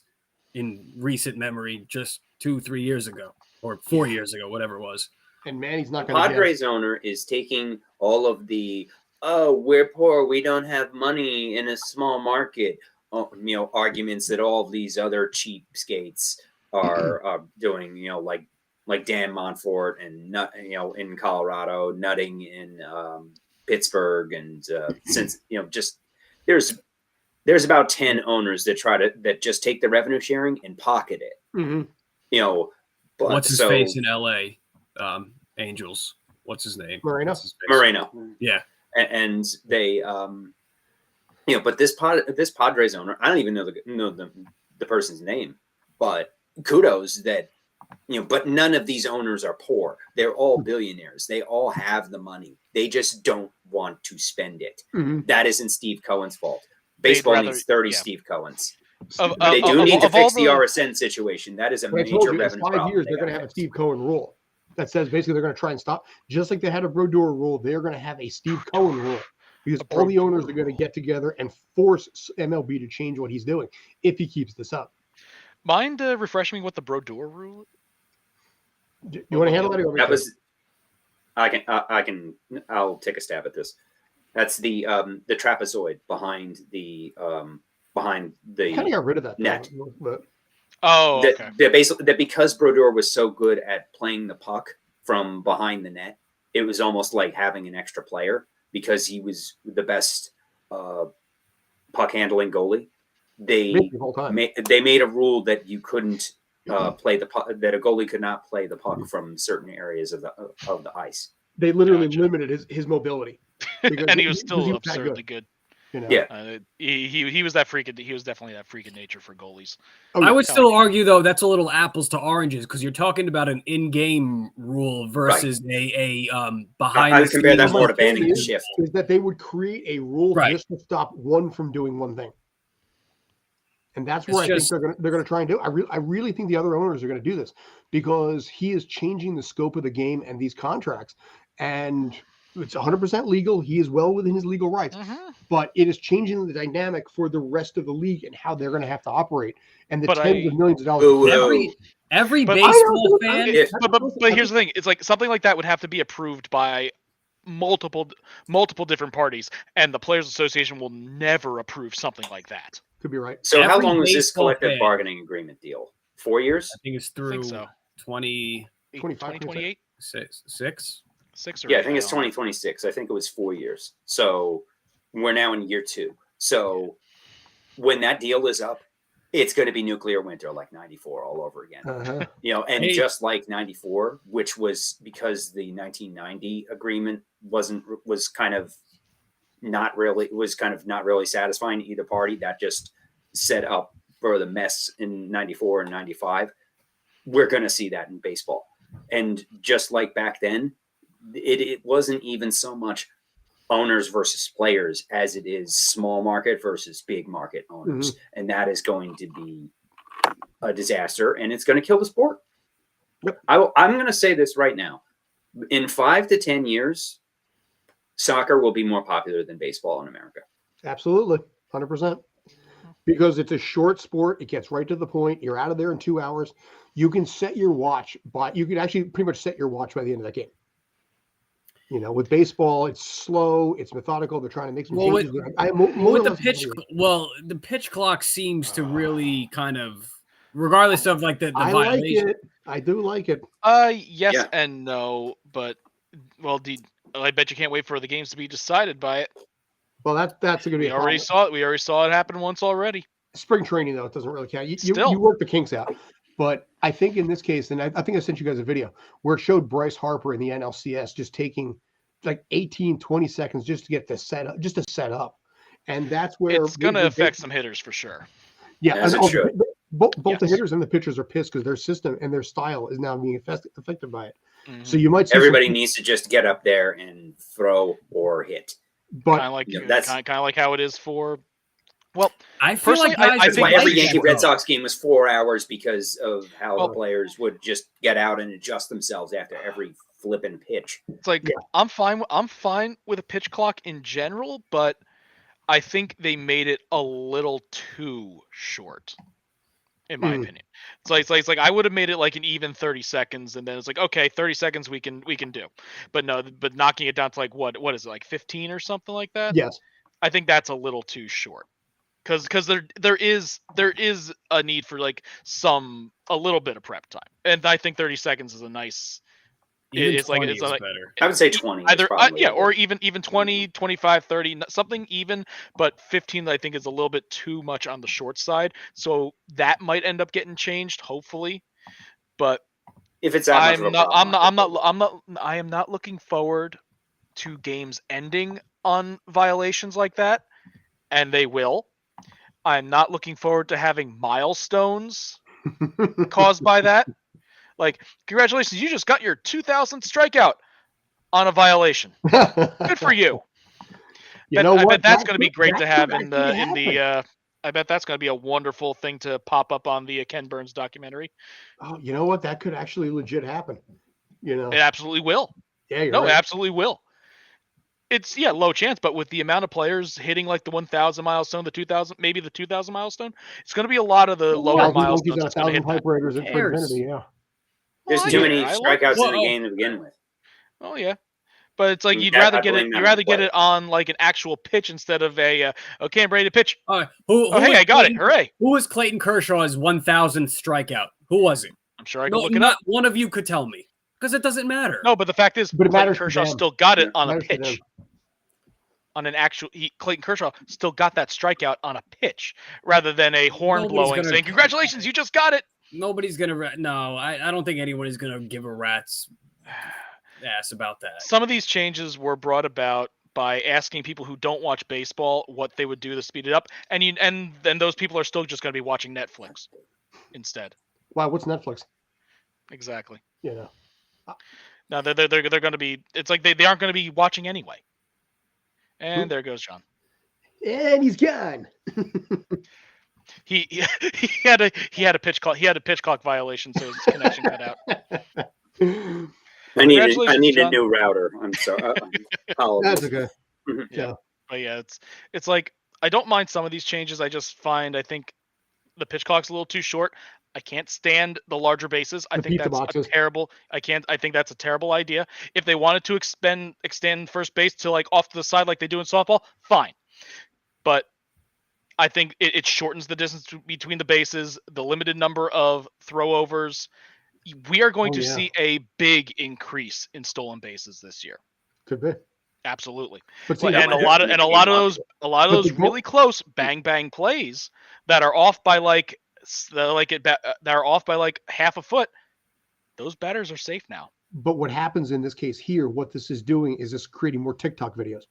in recent memory just 2-3 years ago or 4 years ago, whatever it was. And Manny's not going to Padres owner is taking all of the, we're poor, we don't have money in a small market, arguments that all of these other cheapskates are doing, like Dan Montfort and, in Colorado, Nutting in Pittsburgh. And since, just there's about 10 owners that just take the revenue sharing and pocket it. Mm-hmm. But what's his face in LA? Angels. What's his name? Moreno. Yeah. And they, but this Padres owner, I don't even know the person's name, but kudos that, but none of these owners are poor. They're all billionaires. They all have the money. They just don't want to spend it. Mm-hmm. That isn't Steve Cohen's fault. Baseball needs 30 Steve Cohens. They do need to fix the RSN situation. That is a major revenue problem. 5 years, they're going to have a Steve Cohen rule that says basically they're going to try and stop. Just like they had a Brodeur rule, they're going to have a Steve Cohen rule because all the owners are going to get together and force MLB to change what he's doing if he keeps this up. Mind refreshing me what the Brodeur rule? You want to handle that? That was. I'll take a stab at this. That's the trapezoid behind the kind of got rid of that net. But... Okay. That because Brodeur was so good at playing the puck from behind the net, it was almost like having an extra player because he was the best puck handling goalie. They made a rule that you couldn't play the puck, that a goalie could not play the puck from certain areas of the ice. They literally limited his mobility, and he was still absurdly good. Yeah, he was that freak. He was definitely that freak of nature for goalies. I would still argue though that's a little apples to oranges because you're talking about an in-game rule versus a behind. I would compare that more to banning the shift. Is that they would create a rule just to stop one from doing one thing, and that's where think they're going to try and do. I really think the other owners are going to do this because he is changing the scope of the game and these contracts, and it's 100% legal. He is well within his legal rights, but it is changing the dynamic for the rest of the league and how they're going to have to operate and the tens of millions of dollars. Every baseball fan. But here's the thing: it's like something like that would have to be approved by multiple different parties, and the Players Association will never approve something like that. Could be right. So how long is this collective bargaining agreement deal? 4 years? I think it's through 2028. 6 or yeah, I think it's 2026. I think it was 4 years. So we're now in year 2. So when that deal is up, it's going to be nuclear winter like 94 all over again. And just like 94, which was because the 1990 agreement was kind of not really satisfying to either party. That just set up for the mess in 94 and 95. We're going to see that in baseball. And just like back then, it wasn't even so much owners versus players as it is small market versus big market owners. And that is going to be a disaster and it's going to kill the sport. Yep. I'm going to say this right now. In 5 to 10 years, soccer will be more popular than baseball in America. Absolutely. 100%. Because it's a short sport. It gets right to the point. You're out of there in 2 hours. You can set your watch, but you can actually pretty much set your watch by the end of that game. With baseball, it's slow, it's methodical. They're trying to make some changes. The pitch clock seems to really kind of regardless of like the I violation. like it. I do like it. Yes Yeah. and no, but well, I bet you can't wait for the games to be decided by it. Well, that's going to be We a already problem. saw it. We already saw it happen once already. Spring training, though, it doesn't really count. You Still. work the kinks out. But I think in this case, and I think I sent you guys a video where it showed Bryce Harper in the NLCS just taking like 18, 20 seconds just to get this set up, just to set up. And that's where It's going to affect some hitters for sure. Yeah, As it should. both the Yes. hitters and the pitchers are pissed because their system and their style is now being affected by it. Mhm. So you might see Everybody needs to just get up there and throw or hit. but kind of like that's- kind of like how it is for. Well, I feel Personally, like I guys That's think why every like Yankee that, Red though. Sox game was 4 hours because of how Well- the players would just get out and adjust themselves after every flipping pitch. it's like Yeah. I'm fine with a pitch clock in general, but I think they made it a little too short, in my opinion. It's like I would have made it like an even 30 seconds, and then it's like, okay, 30 seconds we can do, but no, but knocking it down to like what is it, like 15 or something like that? yes, I think that's a little too short, because there is a need for like a little bit of prep time, and I think 30 seconds is a nice. Even It's like 20 it's is like better. I would say 20. is Either probably yeah, a or good- even 20, 25, 30, something even, but 15 I think is a little bit too much on the short side. So that might end up getting changed, hopefully. But if it's that much of a problem, I am not looking forward to games ending on violations like that, and they will. I'm not looking forward to having milestones caused by that. Like, congratulations, you just got your 2000th strikeout on a violation. Good for you. You know I what? bet that's That going to be could- great that to have could in actually the happen. I bet that's going to be a wonderful thing to pop up on the Ken Burns documentary. Oh, you know what? That could actually legit happen. You know, It absolutely will. yeah, you're No, it right. absolutely will. It's low chance, but with the amount of players hitting like the 1,000 milestone, the 2,000, maybe the 2,000 milestone, it's going to be a lot of the lower 1,000 monkeys milestones and that's going to 1,000 hit that. typewriters for cares? infinity. Yeah. there's Well, too yeah, many I love- strikeouts in the Well, game to begin with. Oh yeah, but it's like you'd Yeah, rather I get it. blame You'd them rather on get play. it on like an actual pitch instead of a okay, I'm ready to pitch. Who Oh hey, was I got it! Clayton- Hooray! Who was Clayton Kershaw's 1,000th strikeout? Who was it? I'm sure I can No, look it not up. one of you could tell me because it doesn't matter. No, but the fact is, But it Clayton matters to Kershaw them. still got it Yeah, on a matters to them. pitch. On an actual, Clayton Kershaw still got that strikeout on a pitch rather than a horn Nobody's blowing gonna- saying, "Congratulations, you just got it." Nobody's gonna. No, I don't think anyone is gonna give a rat's ass about that. Some of these changes were brought about by asking people who don't watch baseball what they would do to speed it up, and then those people are still just going to be watching Netflix instead. Wow, what's Netflix? Exactly. You know, Now they're going to be. It's like they aren't going to be watching anyway. And there goes John. and he's gone. He had a pitch clock violation, so his connection cut out. I need Congratulations, a John. new router. I'm sorry. That's okay. But yeah, it's like I don't mind some of these changes. I think the pitch clock's a little too short. I can't stand the larger bases. I The think pizza that's boxes. I think that's a terrible idea. If they wanted to extend first base to like off to the side like they do in softball, fine. But I think it shortens the distance between the bases, the limited number of throwovers. We are going Oh, to yeah. see a big increase in stolen bases this year. Could be. Absolutely. But see, And a might lot of definitely those But those the goal- really close bang plays that are off by like that are off by like half a foot. Those batters are safe now. but what happens in this case here, what this is doing is it's creating more TikTok videos.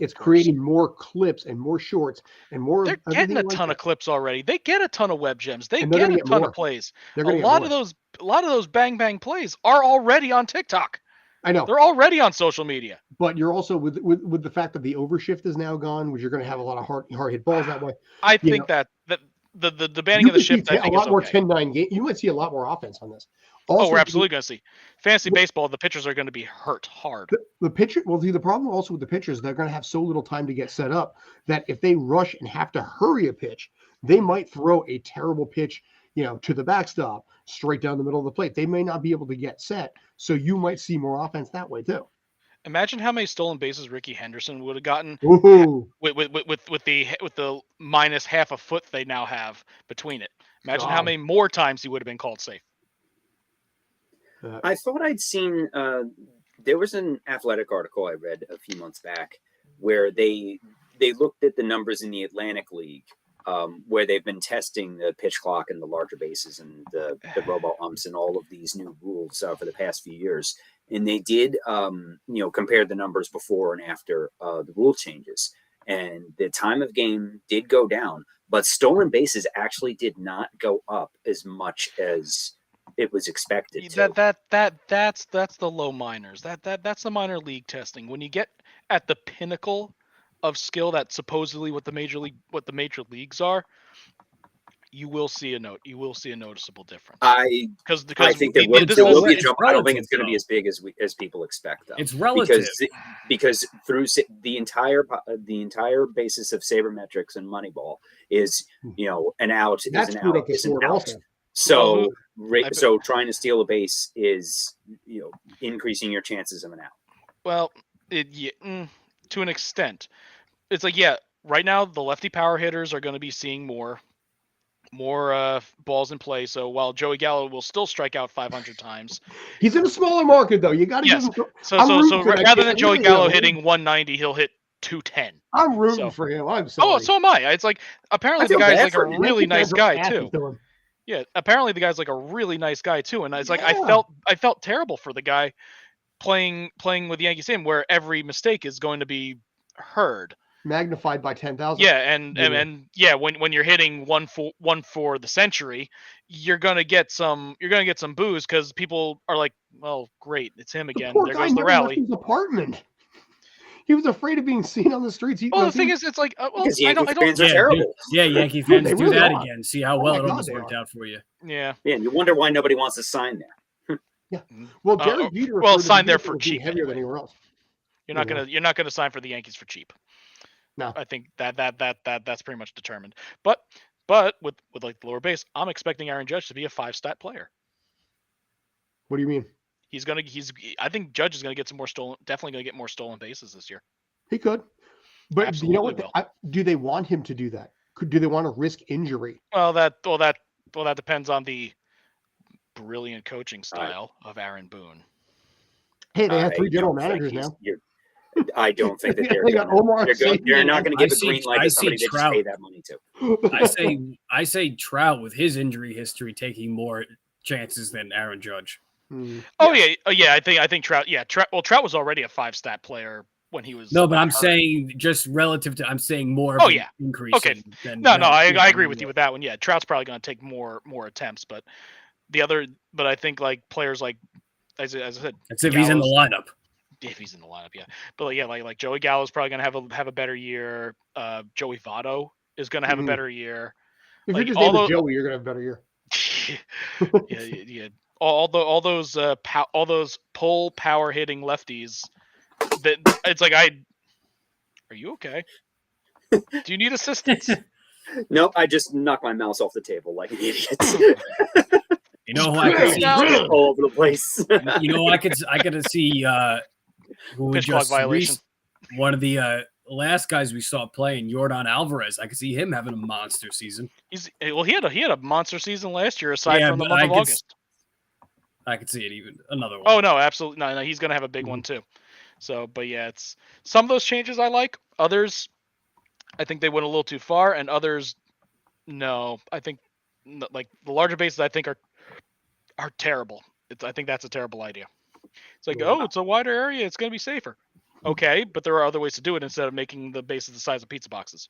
It's course. creating more clips and more shorts and more. They're of getting a everything like ton that. of clips already. They get a ton of web gems. They And they're get gonna a get ton more. of plays. They're A gonna get lot more. of those bang plays are already on TikTok. I know, They're already on social media. but you're also with the fact that the overshift is now gone, which you're going to have a lot of hard hit balls that way. I You think that the banning You of the could see shift, I a think, lot is more okay. 10-9 game. You might see a lot more offense on this. Oh, Also, we're absolutely going to see. Fantasy Well- baseball, the pitchers are going to be hurt hard. the pitcher. Well, see, the problem also with the pitchers, they're going to have so little time to get set up that if they rush and have to hurry a pitch, they might throw a terrible pitch, to the backstop, straight down the middle of the plate. They may not be able to get set, so you might see more offense that way too. Imagine how many stolen bases Ricky Henderson would have gotten Woohoo! with the minus half a foot they now have between it. Imagine how many more times he would have been called safe. I thought I'd seen there was an Athletic article I read a few months back where they looked at the numbers in the Atlantic League, where they've been testing the pitch clock and the larger bases and the robo umps and all of these new rules for the past few years. And they did, compare the numbers before and after the rule changes. And the time of game did go down, but stolen bases actually did not go up as much as it was expected to. That's the low minors. That's the minor league testing. When you get at the pinnacle of skill, that supposedly what the major leagues are, you will see a noticeable difference. I think there will be a jump. I don't think it's going to be as big as people expect, though. It's relative because through the entire basis of sabermetrics and Moneyball is an out That's is an out is an out. Also. So so trying to steal a base is increasing your chances of an out. Well, to an extent, it's like right now the lefty power hitters are going to be seeing more balls in play. So while Joey Gallo will still strike out 500 times, he's in a smaller market though. You got to give him. So rather than Joey Gallo hitting 190, he'll hit 210. I'm rooting for him. I'm sorry. Oh, so am I. It's like apparently the guy's like a really nice guy too. Yeah, apparently the guy's like a really nice guy too, and it's like I felt terrible for the guy playing with the Yankee Stadium where every mistake is going to be heard. Magnified by 10,000. Yeah, and when you're hitting one for the century, you're gonna get some boos because people are like, well, great, it's him again. There goes the rally. His apartment. He was afraid of being seen on the streets. The thing is, it's like, because Yankee fans are terrible. Yeah, Yankee fans do really that are. again. See how well it almost worked out for you. Yeah. Yeah, and you wonder why nobody wants to sign there. Yeah. Well, Derek Jeter signed there for cheap. Heavier than anywhere else. You're not gonna sign for the Yankees for cheap. No. I think that's pretty much determined. But with like the lower base, I'm expecting Aaron Judge to be a 5-stat player. What do you mean? I think Judge is gonna get definitely gonna get more stolen bases this year. He could. But Absolutely you know what? Do they want him to do that? Do they want to risk injury? Well, that depends on the brilliant coaching style of Aaron Boone. Hey, they have 3 general managers now. I don't think that They got Omar. they're not going to give a green light to somebody they just pay that money to. I say Trout with his injury history taking more chances than Aaron Judge. Oh yeah. I think Trout. Yeah, Trout was already a 5-stat player when he was. No, but I'm saying just relative to. I'm saying more. Increase. Okay. I agree with you with that one. Yeah, Trout's probably going to take more attempts, but I think like players like as I said, that's if he's in the lineup. If he's in the lineup, yeah. But like Joey Gallo's probably going to have a better year. Joey Votto is going to have a better year. If you're just named Joey, you're going to have a better year. Yeah. All those pull power hitting lefties. That it's like are you okay? Do you need assistance? Nope, I just knocked my mouse off the table like an idiot. You know who I could see all over the place. You know I could see who would just violation. One of the last guys we saw playing, Yordan Alvarez. I could see him having a monster season. He had a monster season last year aside from the month of August. I could see it even another one. Oh no, absolutely no. He's gonna have a big one too. So, but yeah, it's some of those changes I like. Others, I think they went a little too far, and others, no. I think like the larger bases, I think are terrible. I think that's a terrible idea. It's like, it's a wider area, it's gonna be safer. Okay, but there are other ways to do it instead of making the bases the size of pizza boxes.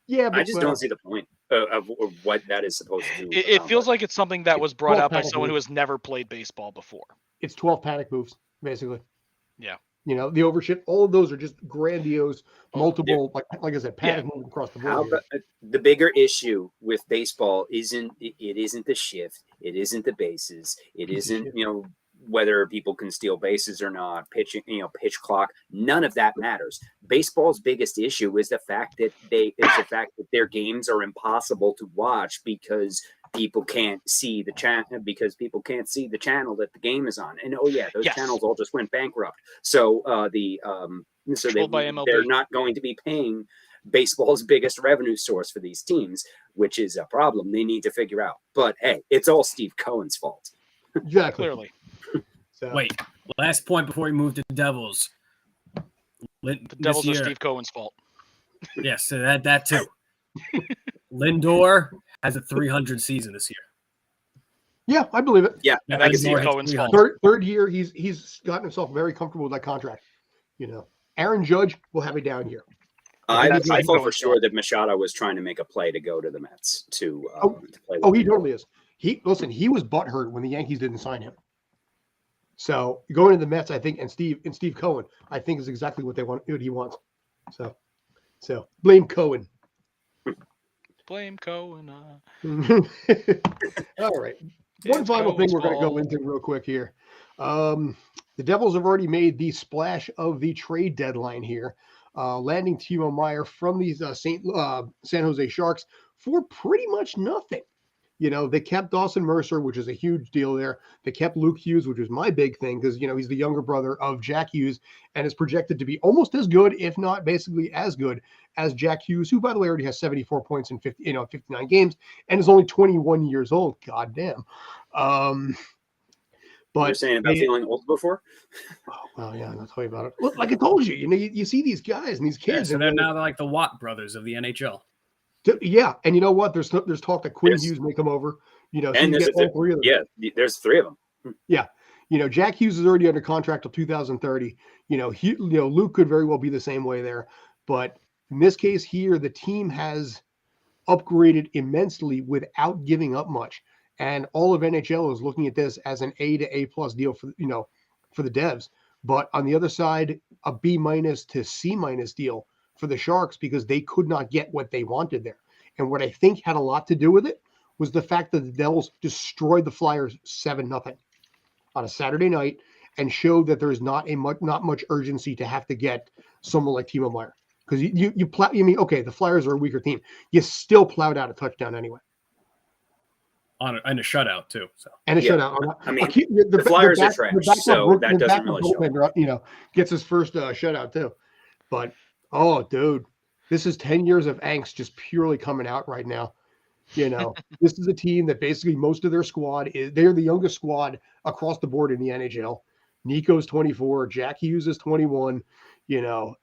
Yeah, but I just don't see the point of what that is supposed to do. It feels like it's something that was brought out by someone who has never played baseball before. It's 12 panic moves, basically. Yeah. The overshift, all of those are just grandiose, multiple, like I said, panic moves across the board. The bigger issue with baseball isn't the shift, it isn't the bases, it isn't whether people can steal bases or not, pitch clock. None of that matters. Baseball's biggest issue is the fact that their games are impossible to watch because people can't see the channel that the game is on. And those channels all just went bankrupt. So they're not going to be paying baseball's biggest revenue source for these teams, which is a problem they need to figure out. But hey, it's all Steve Cohen's fault. Exactly. Clearly. So, Wait, last point before we move to the Devils. The Devils are Steve Cohen's fault. Yes, so that too. Lindor has a 300 season this year. yeah, I believe it. Yeah, And I that's can see Steve that. Cohen's fault. Third year, he's gotten himself very comfortable with that contract. Aaron Judge will have a down year. I That's thought Steve for Cohen's sure fault. that Machado was trying to make a play to go to the Mets to play. Oh, with he Lindor. totally is. He was butthurt when the Yankees didn't sign him. So going to the Mets, I think, and Steve Cohen, I think is exactly what he wants. So blame Cohen. Blame Cohen. All right. One It's final thing Cohen's we're going to go fault. into real quick here. The Devils have already made the splash of the trade deadline here, landing Timo Meyer from these San Jose Sharks for pretty much nothing. They kept Dawson Mercer, which is a huge deal there. They kept Luke Hughes, which was my big thing because, he's the younger brother of Jack Hughes and is projected to be almost as good, if not basically as good as Jack Hughes, who, by the way, already has 74 points in 59 games and is only 21 years old. God damn. But You're saying about feeling old before? Oh, well, yeah, I'll tell you about it. Look, like I told you, you see these guys and these Yeah, kids. so and they're now like the Watt brothers of the NHL. yeah, and you know what? There's talk that Quinn There's- Hughes may come over. So And you there's get all three of them. yeah, there's 3 of them. Jack Hughes is already under contract till 2030. Luke could very well be the same way there. But in this case here, the team has upgraded immensely without giving up much. And all of NHL is looking at this as an A to A plus deal for the Devs. But on the other side, a B minus to C minus deal for the Sharks because they could not get what they wanted there. And what I think had a lot to do with it was the fact that the Devils destroyed the Flyers 7-0 on a Saturday night and showed that there's not much urgency to have to get someone like Timo Meyer. Because the Flyers are a weaker team. You still plowed out a touchdown anyway. And a shutout too. So And a Yeah. shutout. I mean, the Flyers are trash, so that doesn't really show. Goaltender, gets his first shutout too. But, oh, dude, this is 10 years of angst just purely coming out right now. This is a team that basically most of their squad they're the youngest squad across the board in the NHL. Nico's 24, Jack Hughes is 21,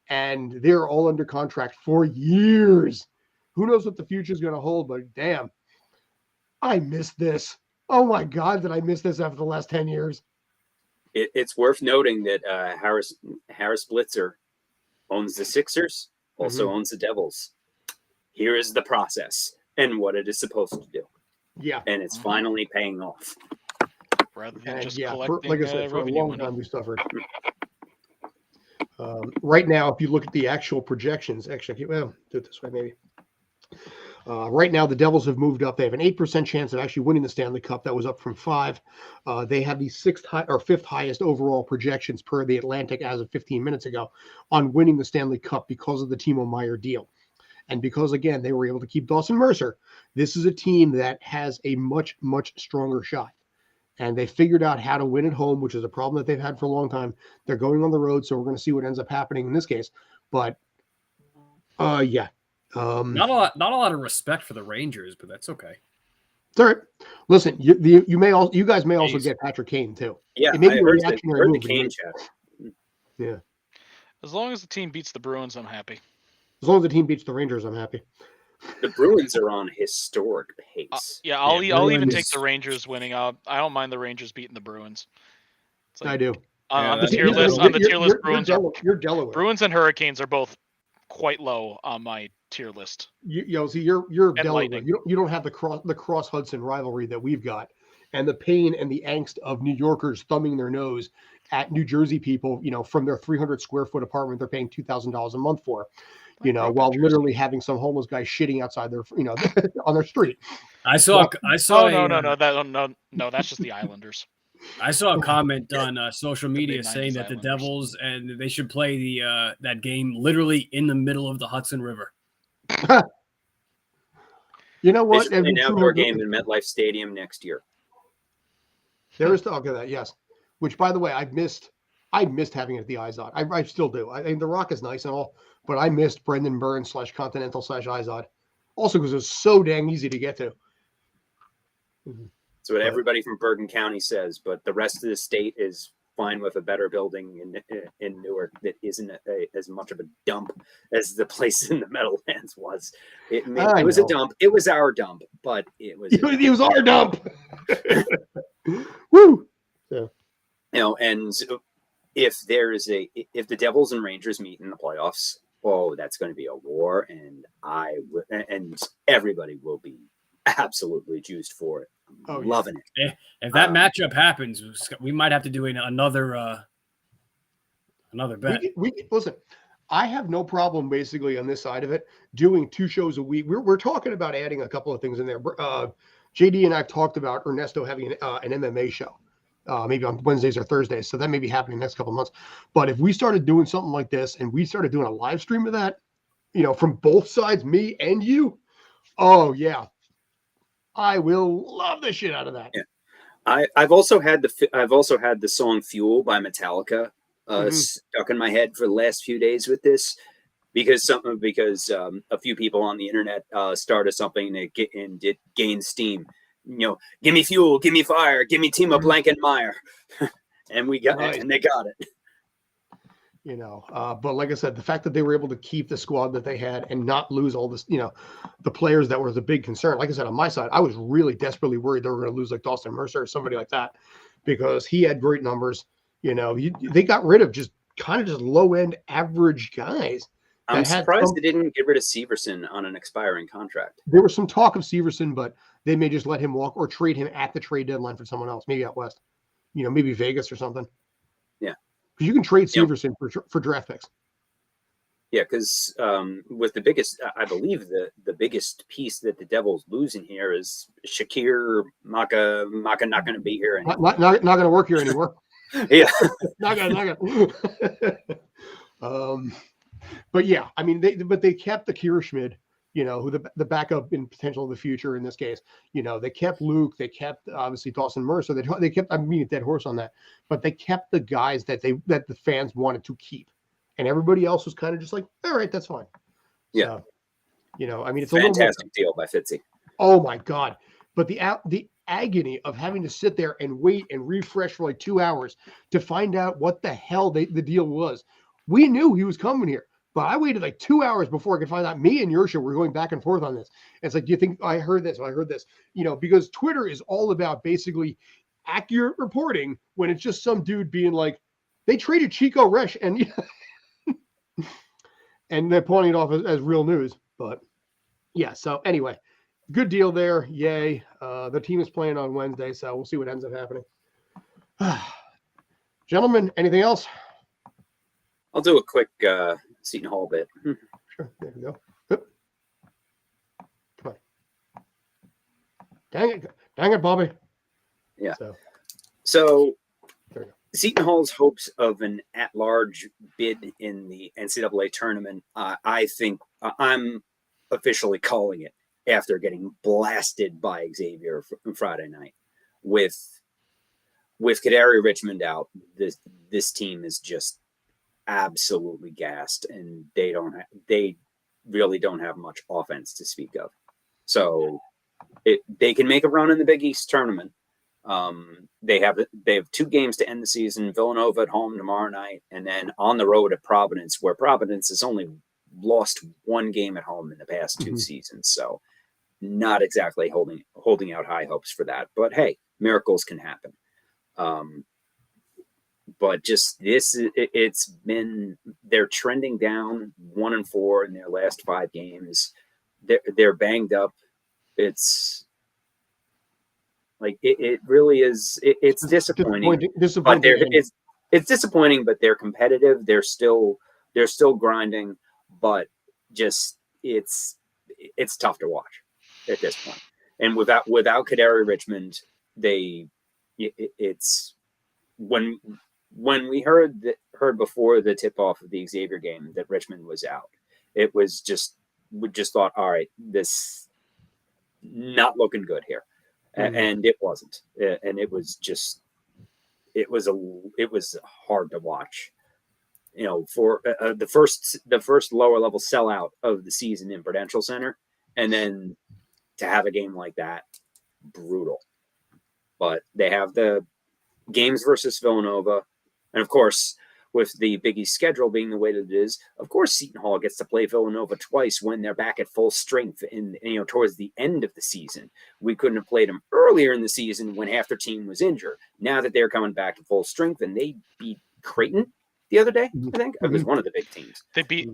and they're all under contract for years. Who knows what the future is going to hold, but damn, I miss this. Oh my God, did I miss this after the last 10 years? It's worth noting that Harris Blitzer owns the Sixers, also owns the Devils. Here is the process and what it is supposed to do. Yeah. And it's finally paying off. Rather than And just for collecting a revenue long money. time we suffered. Right now, if you look at the actual projections, actually, do it this way maybe. Right now, the Devils have moved up. They have an 8% chance of actually winning the Stanley Cup. That was up from 5. They have the 5th highest overall projections per the Atlantic as of 15 minutes ago on winning the Stanley Cup because of the Timo Meyer deal. And because, again, they were able to keep Dawson Mercer, this is a team that has a much, much stronger shot. And they figured out how to win at home, which is a problem that they've had for a long time. They're going on the road, so we're going to see what ends up happening in this case. But, yeah. not a lot of respect for the Rangers, but that's okay. It's all right. Listen, you guys may also Jeez. get Patrick Kane too. Yeah, It may I be a heard reactionary the move, Kane but- chat. Yeah. As long as the team beats the Bruins, I'm happy. As long as the team beats the Rangers, I'm happy. The Bruins are on historic pace. Yeah, I'll even Bruins. take the Rangers winning. I don't mind the Rangers beating the Bruins. It's I do. Yeah, on the that's tier good. list. On the tier list, Bruins are You're Delaware. Bruins and Hurricanes are both quite low on my tier list. See, you're Delaware. Lightning. You don't have the cross Hudson rivalry that we've got, and the pain and the angst of New Yorkers thumbing their nose at New Jersey people, from their 300 square foot apartment they're paying $2,000 a month for, while literally having some homeless guy shitting outside their, on their street. I saw No, that's just the Islanders. I saw a comment on social media mid-nineties saying that the Islanders. Devils and they should play that game literally in the middle of the Hudson River. You know They what? should play an outdoor game in MetLife Stadium next year. There is talk of that, yes. Which, by the way, I missed having it at the Izod. I still do. I mean, the Rock is nice and all, but I missed Brendan Burns / Continental / Izod. Also because it was so dang easy to get to. That's what everybody from Bergen County says, but the rest of the state is fine with a better building in Newark that isn't as much of a dump as the place in the Meadowlands was. It was a dump. It was our dump, but it was our dump. Woo! So. And if the Devils and Rangers meet in the playoffs, that's going to be a war, and everybody will be absolutely juiced for it. Loving it. If that matchup happens, we might have to do another bet. We listen. I have no problem basically on this side of it doing 2 shows a week. We're talking about adding a couple of things in there. JD and I've talked about Ernesto having an MMA show, maybe on Wednesdays or Thursdays. So that may be happening next couple of months. But if we started doing something like this and we started doing a live stream of that, from both sides, me and you, oh yeah, I will love the shit out of that. Yeah. I've also had the song "Fuel" by Metallica stuck in my head for the last few days with this, because a few people on the internet started something and it gained steam. Give me fuel, give me fire, give me Timo Blankenmeyer, and we got it, and they got it. But like I said, the fact that they were able to keep the squad that they had and not lose all this, the players that were the big concern. Like I said, on my side, I was really desperately worried they were going to lose like Dawson Mercer or somebody like that, because he had great numbers. They got rid of just low end average guys. I'm surprised they didn't get rid of Severson on an expiring contract. There was some talk of Severson, but they may just let him walk or trade him at the trade deadline for someone else, maybe out west, maybe Vegas or something. Yeah. Because you can trade Severson for draft picks. Yeah, because with the biggest, I believe the biggest piece that the Devils losing here is Shakir Maka not going to be here anymore. Not going to work here anymore. Yeah. not gonna. But yeah, I mean, they kept the Kira Schmid, who the backup in potential of the future in this case. They kept Luke, they kept obviously Dawson Mercer. They kept, I mean, a dead horse on that, but they kept the guys that the fans wanted to keep, and everybody else was kind of just like, all right, that's fine. Yeah. So, I mean, it's fantastic deal by Fitzy. Oh my God. But the agony of having to sit there and wait and refresh for like 2 hours to find out what the hell the deal was. We knew he was coming here, but I waited like 2 hours before I could find out. Me and Yersha were going back and forth on this. It's like, do you think I heard this? I heard this, because Twitter is all about basically accurate reporting when it's just some dude being like, they traded Chico Resch and and they're pointing it off as real news. But yeah, so anyway, good deal there. Yay. The team is playing on Wednesday, so we'll see what ends up happening. Gentlemen, anything else? I'll do a quick Seton Hall bit. Sure. There we go. Oop. Come on. Dang it, Bobby. Yeah. So Seton Hall's hopes of an at-large bid in the NCAA tournament, I think I'm officially calling it after getting blasted by Xavier Friday night. With Kadary Richmond out, this team is just absolutely gassed, and they really don't have much offense to speak of. So they can make a run in the Big East tournament. They have 2 games to end the season: Villanova at home tomorrow night, and then on the road at Providence, where Providence has only lost 1 game at home in the past 2 seasons. So not exactly holding out high hopes for that, but hey, miracles can happen. But just they're trending down 1-4 in their last 5 games. They're banged up. It's like, it really is. It's disappointing. But it's disappointing, but they're competitive. They're still grinding, but just, it's tough to watch at this point. And without Kadary Richmond, it's when we heard before the tip off of the Xavier game that Richmond was out, it was we just thought, all right, this not looking good here. And it wasn't. And it was hard to watch. for the first lower level sellout of the season in Prudential Center, and then to have a game like that, brutal. But they have the games versus Villanova, and of course, with the Big East schedule being the way that it is, of course, Seton Hall gets to play Villanova twice when they're back at full strength towards the end of the season. We couldn't have played them earlier in the season when half their team was injured. Now that they're coming back to full strength, and they beat Creighton the other day, I think it was one of the big teams. They beat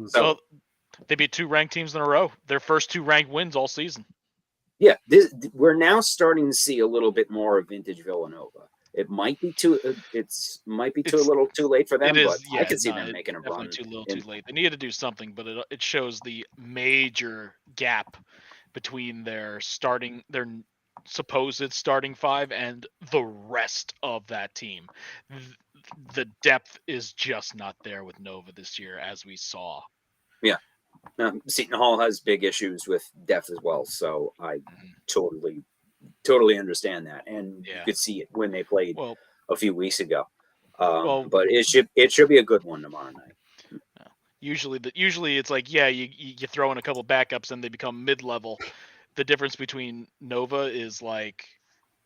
they beat 2 ranked teams in a row. Their first 2 ranked wins all season. Yeah, we're now starting to see a little bit more of vintage Villanova. It might be a little too late for them, but I could see them making a run. Too little, too late. They needed to do something, but it shows the major gap between their supposed starting 5 and the rest of that team. The depth is just not there with Nova this year, as we saw. Yeah. Seton Hall has big issues with depth as well, so I totally understand that, and you could see it when they played a few weeks ago. But it should be a good one tomorrow night. Usually it's like you throw in a couple backups and they become mid-level. The difference between Nova is like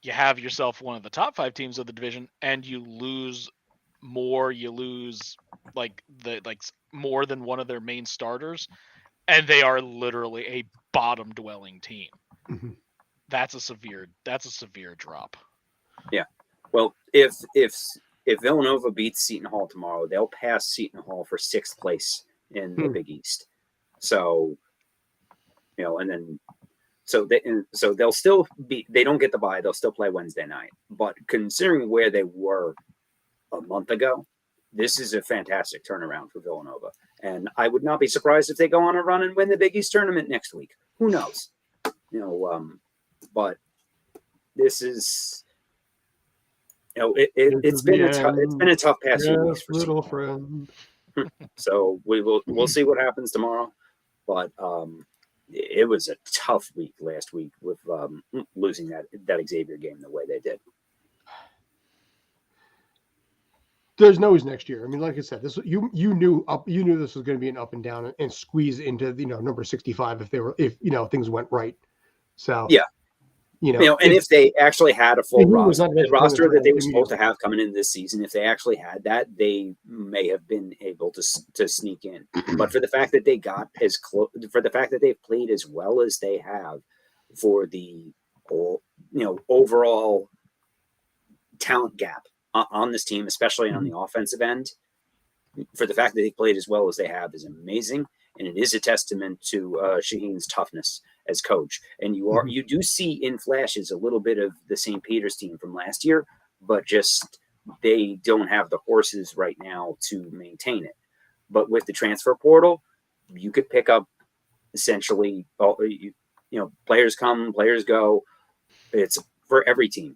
you have yourself one of the top 5 teams of the division, and you lose more. You lose more than one of their main starters, and they are literally a bottom-dwelling team. Mm-hmm. That's a severe drop. Yeah. Well, if Villanova beats Seton Hall tomorrow, they'll pass Seton Hall for 6th place in the Big East. So, and then so they'll still be. They don't get the bye. They'll still play Wednesday night. But considering where they were a month ago, this is a fantastic turnaround for Villanova. And I would not be surprised if they go on a run and win the Big East tournament next week. Who knows? But this is, it's been a tough past few weeks for little friend. So we'll see what happens tomorrow. But it was a tough week last week with losing that Xavier game the way they did. There's no next year. I mean, like I said, this you knew this was going to be an up and down and squeeze into number 65 if things went right. So yeah, and if they actually had a full roster that they were supposed to have coming in this season, if they actually had that, they may have been able to sneak in. But for the fact that they got as close, for the fact that they've played as well as they have, for the overall talent gap on this team, especially on the offensive end, for the fact that they played as well as they have is amazing. And it is a testament to Shaheen's toughness as coach. And you do see in flashes a little bit of the St. Peter's team from last year, but just they don't have the horses right now to maintain it. But with the transfer portal, you could pick up essentially, players come, players go. It's for every team.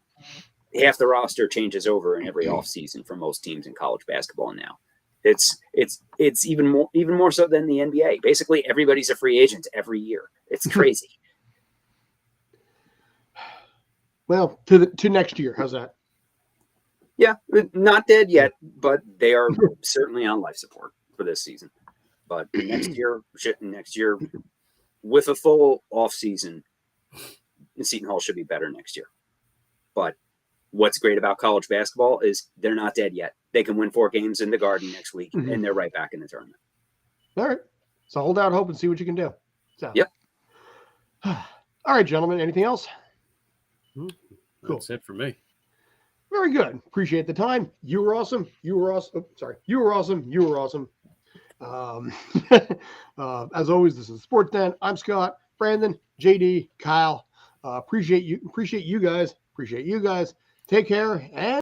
Half the roster changes over in every offseason for most teams in college basketball now. It's even more so than the NBA. Basically, everybody's a free agent every year. It's crazy. Well, to next year, how's that? Yeah, not dead yet, but they are certainly on life support for this season. But next year, with a full off season, Seton Hall should be better next year. But what's great about college basketball is they're not dead yet. They can win 4 games in the Garden next week, and they're right back in the tournament. All right. So hold out hope and see what you can do. So. Yep. All right, gentlemen. Anything else? Cool. That's it for me. Very good. Appreciate the time. You were awesome. You were awesome. You were awesome. You were awesome. As always, this is Sports Den. I'm Scott, Brandon, JD, Kyle. Appreciate you guys. Take care and